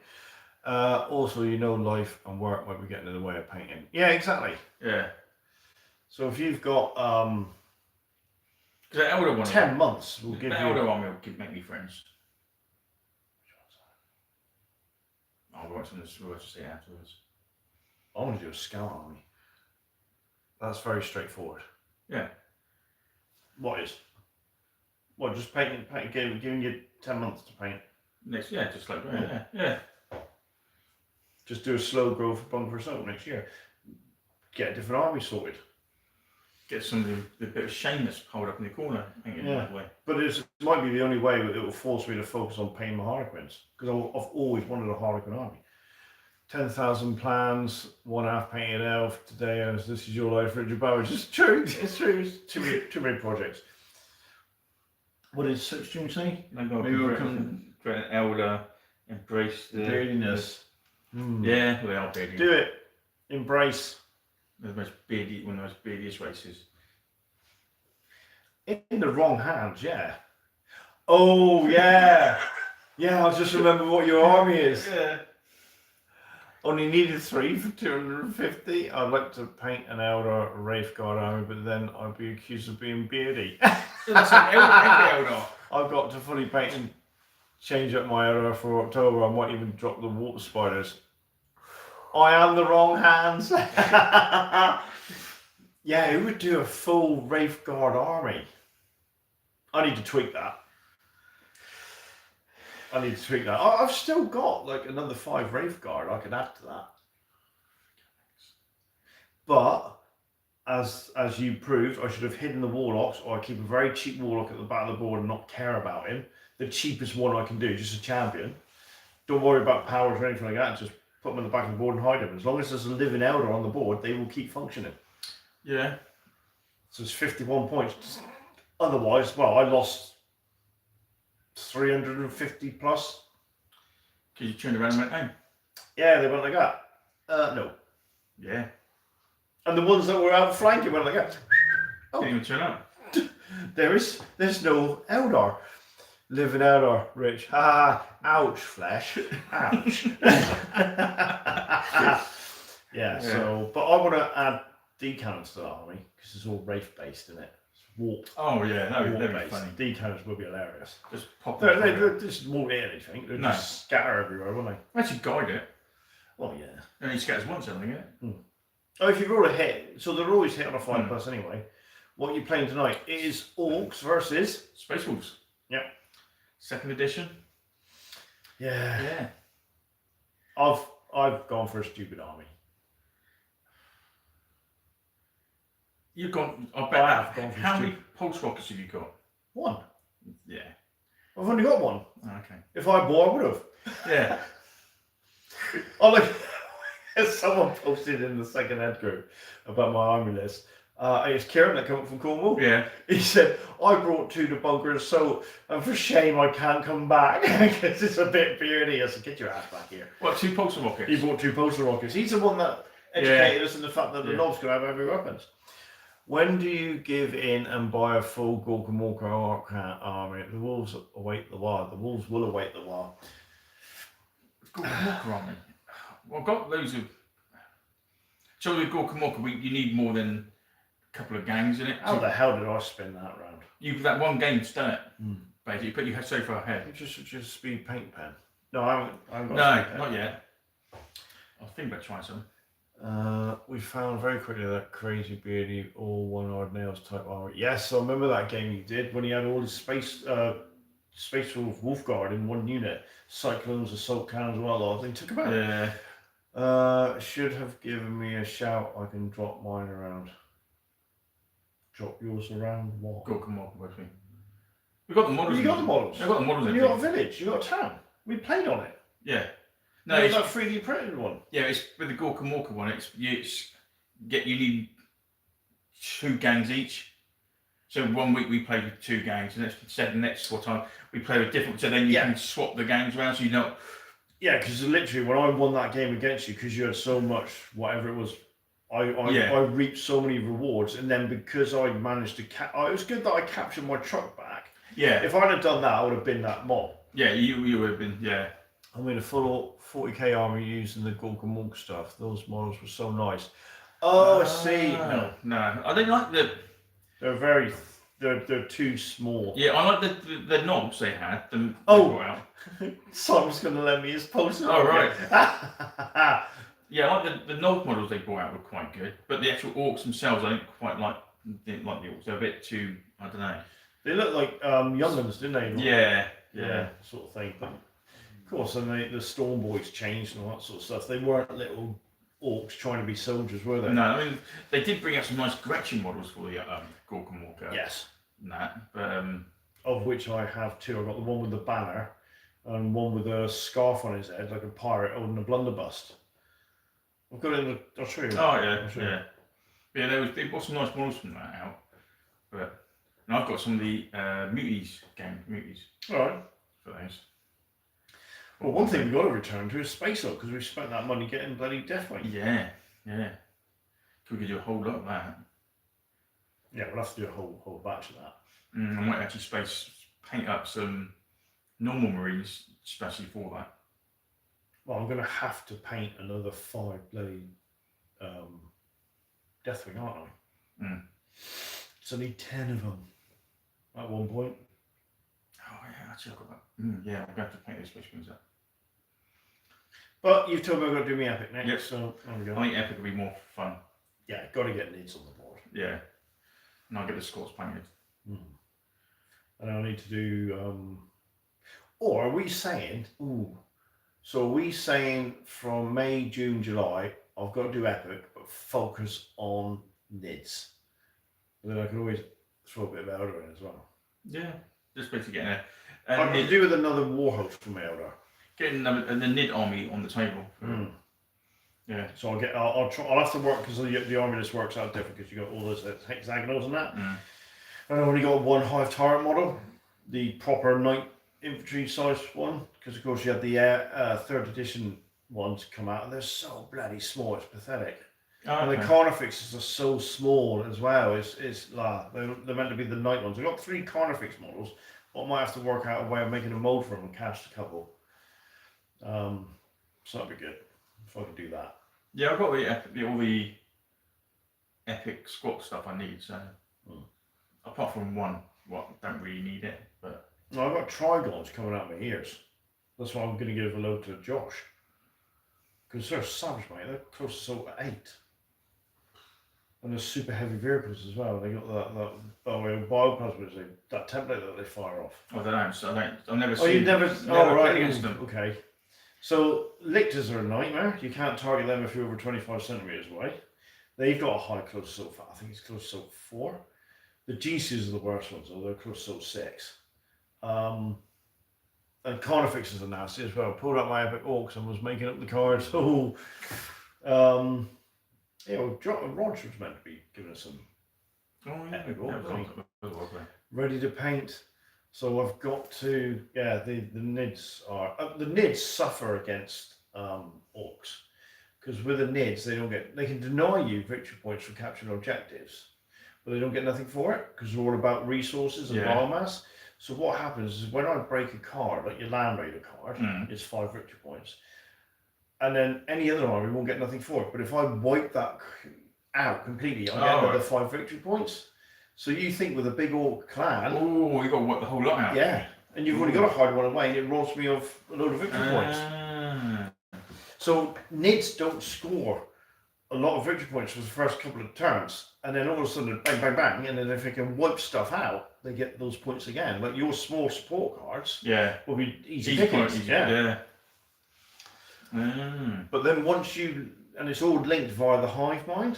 Also, life and work might be getting in the way of painting. Yeah, exactly. Yeah. So if you've got the Elder one, 10 months, we'll give the you... Elder army will make me friends. I'll watch them this. We'll just say afterwards. I want to do a scout army. That's very straightforward. Yeah. What is? What, just giving you 10 months to paint? Next, yeah, just like that. Yeah. Just do a slow grow for Bunker Assault next year. Get a different army sorted. Get some of the bit of Seamus piled up in the corner. That way. But it might be the only way it will force me to focus on painting my Harlequins, because I've always wanted a Harlequin army. 10,000 plans, 1.5 painted elf. Today, as this is your life, Richard Bowers. It's true. It's true. It's too many projects. What did Search Stream say? Maybe we'll come to an Elder, embrace the beardiness. Yeah, they are beardy. Do it. Embrace. They're the most beardy, one of the most beardiest races. In the wrong hands, yeah. Oh, yeah. Yeah, I'll just remember what your army is. Yeah. Only needed 3 for 250. I'd like to paint an Elder Wraith Guard army, but then I'd be accused of being beardy. That's an Elder. I've got to fully paint and change up my Elder for October. I might even drop the water spiders. I am the wrong hands. Yeah, who would do a full Wraith Guard army? I need to tweak that. I've still got like another 5 Wraith Guard I could add to that. But as you proved, I should have hidden the Warlocks, or I keep a very cheap Warlock at the back of the board and not care about him. The cheapest one I can do, just a champion. Don't worry about powers or anything like that. Just put them on the back of the board and hide them. As long as there's a living elder on the board, they will keep functioning. Yeah. So it's 51 points. Otherwise, well, I lost 350 plus. Because you turned around and went home. Yeah, they went like that. No. Yeah. And the ones that were out flanking went like that. Oh. Didn't even turn up. There's no Eldar. Living Eldar, Rich. Ha! Ouch, flesh. Ouch. Yeah. So, but I want to add decannons to the army because it's all Wraith based, isn't it? It's warp. Oh yeah, that'd be based. funny. Decannons will be hilarious. Just pop They them. just won't hit anything. They'll No. just scatter everywhere, won't they? Actually, guide it. Oh yeah. And he scatters once, I think, yeah. Oh, if you roll a hit, so they're always hit on a 5+ anyway. What you're playing tonight is Orcs versus Space Wolves. Yep. Second edition. Yeah. Yeah. I've gone for a stupid army. You've gone. I I bet. have gone for How many pulse rockets have you got? One. Yeah. I've only got one. Okay. If I bought, I would have. Yeah. Oh look, someone posted in the second ed group about my army list. It's Kieran that come from Cornwall. Yeah. He said, I brought 2 to bunkers, so and for shame I can't come back because it's a bit beardy. I said, get your ass back here. What, 2 pulsar rockets? He brought 2 postal rockets. He's the one that educated us in the fact that the knobs can have heavy weapons. When do you give in and buy a full Gorka Morka army? The wolves await the war. The wolves will await the war. Gorka Morka army. Well, I've got loads of. So with Gorka Morka, you need more than a couple of gangs in it. How the hell did I spin that round? That one game's done it. Basically, but you had so far ahead. It just speed paint pen. No, I haven't got No, not yet. I was thinking about trying some. We found very quickly that crazy beardy all one-eyed nails type armor. Yes, I remember that game you did when he had all his space wolf guard in one unit, cyclones, assault cannons, what lot. They took him out. Yeah. Should have given me a shout. I can drop mine around. Drop yours around what? Gorka Morka, basically. We've got the models. You got the models. I've got the models. You got a village. You got a town. We played on it. Yeah. No, it's that 3D printed one. Yeah, it's with the Gorka Morka one. You need 2 gangs each. So 1 week we played with 2 gangs, and the next time we play with different. So then you can swap the gangs around. So you know. Yeah, because literally when I won that game against you, because you had so much whatever it was, I reaped so many rewards, and then because I managed to it was good that I captured my truck back. Yeah. If I'd have done that, I would have been that mob. Yeah, you would have been. Yeah. I mean, a full 40k army using the Gorka Monk stuff. Those models were so nice. Oh, I see. No, I don't like the. They're too small. Yeah, I like the knobs they had. Simon's going to lend me his poster. Oh, right. Yeah, I like the knob models they brought out were quite good, but the actual orcs themselves, I didn't like the orcs. They're a bit too, I don't know. They look like younglings, didn't they? Yeah, sort of thing. But of course, and the Storm Boys changed and all that sort of stuff. They weren't little orcs trying to be soldiers, were they? No, I mean they did bring out some nice Gretchen models for the Gorka Morka. Yes. But of which I have 2. I've got the one with the banner and one with a scarf on his head, like a pirate holding a blunderbuss. I've got it I'll show you. Oh yeah. Yeah, they brought some nice models from that out. But and I've got some of the Muties. All right. For those. Well, one thing we've got to return to is Space Up, because we've spent that money getting bloody Deathwing. Yeah. We could do a whole lot of that. Yeah, we'll have to do a whole batch of that. I might actually paint up some normal Marines, especially for that. Well, I'm going to have to paint another 5 bloody Deathwing, aren't I? So I need 10 of them at one point. Oh yeah, actually I've got that. Yeah, I'm going to have to paint those Space Marines up. But you've told me I've got to do me Epic next, Yep. so there we go. I think Epic will be more fun. Yeah, got to get Nids on the board. Yeah. And I'll get the Scots painted. And I need to do... Or are we saying... So are we saying from May, June, July, I've got to do Epic, but focus on Nids? And then I can always throw a bit of Eldar in as well. Yeah. Just basically getting I could do with another Warhost from Eldar. getting the Nid army on the table. Mm. Yeah. So I'll try. I'll have to work because the army list works out different because you got all those hexagonals and that. Mm. And I've only got one hive turret model, the proper knight infantry size one, because of course you had the third edition ones come out and they're so bloody small. It's pathetic. Oh, And the okay. carnifexes are so small as well. They're meant to be the knight ones. I've got 3 carnifex models, but I might have to work out a way of making a mold for them and cast a couple. So that'd be good if I could do that. Yeah, I've got all the epic squat stuff I need. So apart from one, don't really need it. But I've got trigons coming out of my ears. That's why I'm going to give a load to Josh. Because they're savage, mate. They're close to 8. And they're super heavy vehicles as well. They got that bioplasma, that template that they fire off. I don't know. So I've never Oh, seen. you've never played against them. Okay. So lictors are a nightmare. You can't target them if you're over 25 centimeters away. They've got a high close assault. I think it's close assault 4. The GCs are the worst ones, though. They're close assault 6. And carnifexes are nasty as well. Pulled out my epic orcs and was making up the cards. Oh, Roger was meant to be giving us some epic orcs. Ready to paint. So I've got to, the NIDs are, the NIDs suffer against orcs. Because with the NIDs, they can deny you victory points for capturing objectives, but they don't get nothing for it, because they're all about resources and biomass. So what happens is when I break a card, like your Land Raider card, it's 5 victory points. And then any other army won't get nothing for it. But if I wipe that out completely, I get another 5 victory points. So you think with a big orc clan... Oh, you got to wipe the whole lot out. Yeah. And you've only got to hide one away and it robs me of a load of victory points. So NIDs don't score a lot of victory points for the first couple of turns. And then all of a sudden, bang, bang, bang. And then if they can wipe stuff out, they get those points again. Like your small support cards will be easy pickings. But then once you, and it's all linked via the hive mind,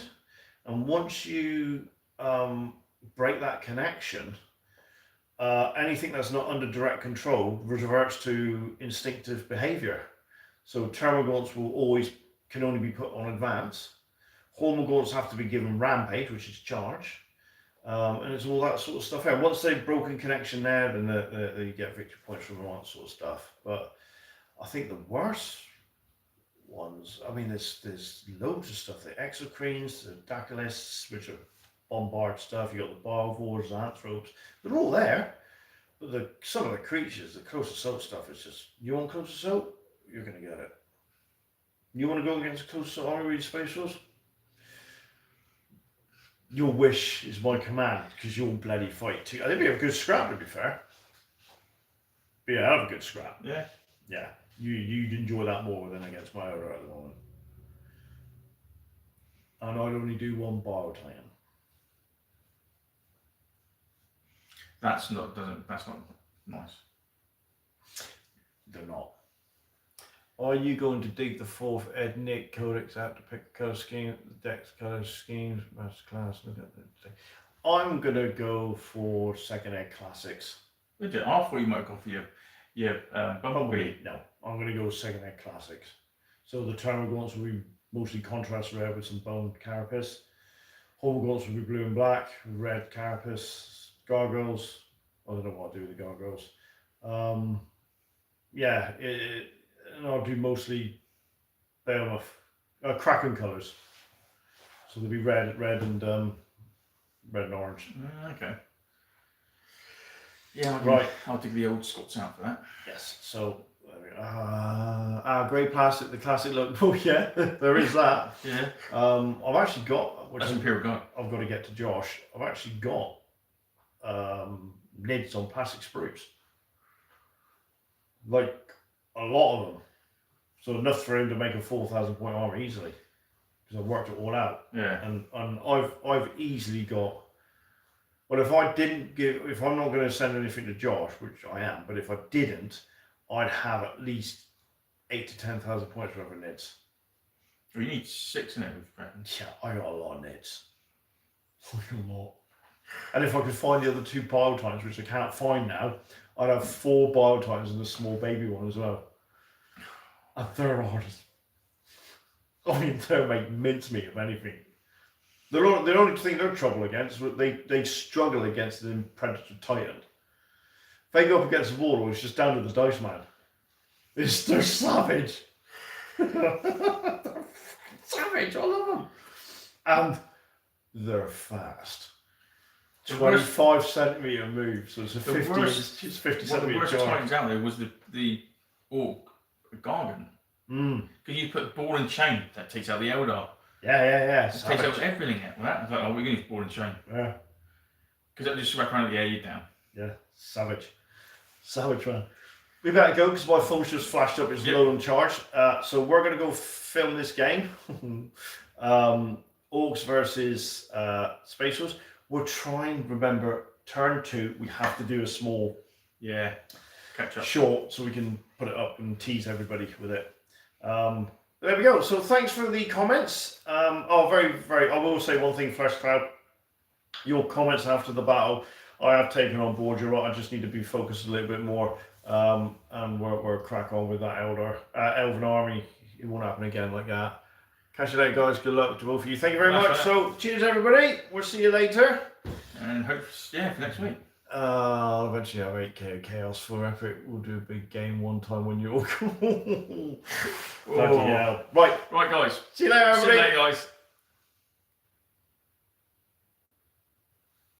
and once you break that connection, anything that's not under direct control reverts to instinctive behavior. So termagants can only be put on advance. Hormagaunts have to be given rampage, which is charge. And it's all that sort of stuff. And once they've broken connection there, then they get victory points from all that sort of stuff. But I think the worst ones, I mean, there's loads of stuff. The exocrines, the dactylists, which are bombard stuff. You got the biovores, the anthropes. They're all there. But some of the creatures, the close assault stuff is just, you want close assault? You're going to get it. You want to go against a close assault army with Space Force? Your wish is my command, because you'll bloody fight too. I think we have a good scrap, to be fair. But yeah, I have a good scrap. Yeah. Yeah. You'd enjoy that more than against my order at the moment. And I'd only do 1 bio titan. That's not nice. They're not. Are you going to dig the 4th ethnic codex out to pick a colour scheme, the dex colour schemes, master class? Look at the I'm going to go for 2nd ed classics. I thought you might go for your Bumblebee. No, I'm going to go 2nd ed classics. So the termagants will be mostly contrast red with some bone carapace. Hormagaunts will be blue and black with red carapace. Gargoyles, I don't know what I'll do with the gargoyles. And I'll do mostly Beowulf, Kraken colours. So they'll be red and red and orange. Okay. Yeah, right. I'll dig the old Scots out for that. Yes. So grey plastic, the classic look. Oh yeah, there is that. Yeah. I've actually got. That's Imperial Guard. I've got to get to Josh. I've actually got NIDs on plastic sprues. Like a lot of them. So enough for him to make a 4,000 point armor easily. Because I've worked it all out. Yeah. And I've easily got. Well, if I'm not going to send anything to Josh, which I am, but if I didn't, I'd have at least 8,000 to 10,000 points worth of NIDs. Well, you need 6 in it, yeah, I got a lot of NIDs. A lot. And if I could find the other 2 Biotitans, which I can't find now, I'd have 4 Biotitans and a small baby one as well. and they're artists. I mean, they'll make mincemeat of anything. The only thing they're trouble against, they struggle against the Predator Titan. If they go up against the wall, it's just down to the dice man. They're savage. They're savage, I love them. And they're fast. 25 centimetre move, so it's a 50 centimetre charge. The worst charge. times out there was the Orc Gargan. Because you put ball and chain, that takes out the Eldar. Yeah. It takes out everything out. Well, that was like, oh, we're going to use ball and chain. Yeah. Because that just wrap around the air you down. Yeah, savage. Savage, man. We better go because my phone's just flashed up. It's low on charge. So we're going to go film this game. Orcs versus Space Force. We'll try and remember turn 2. We have to do a small catch up short so we can put it up and tease everybody with it. There we go. So thanks for the comments. I will say one thing, Flesh Cloud. Your comments after the battle, I have taken on board. You're right. I just need to be focused a little bit more. And we're crack on with that Elven army. It won't happen again like that. Catch you later, guys. Good luck to both of you. Thank you very much. So, cheers, everybody. We'll see you later. And hope, for next week. I'll eventually have 8k Chaos for Epic. We'll do a big game one time when you're all cool. Bloody hell. Right, guys. See you later, everybody. See you later, guys.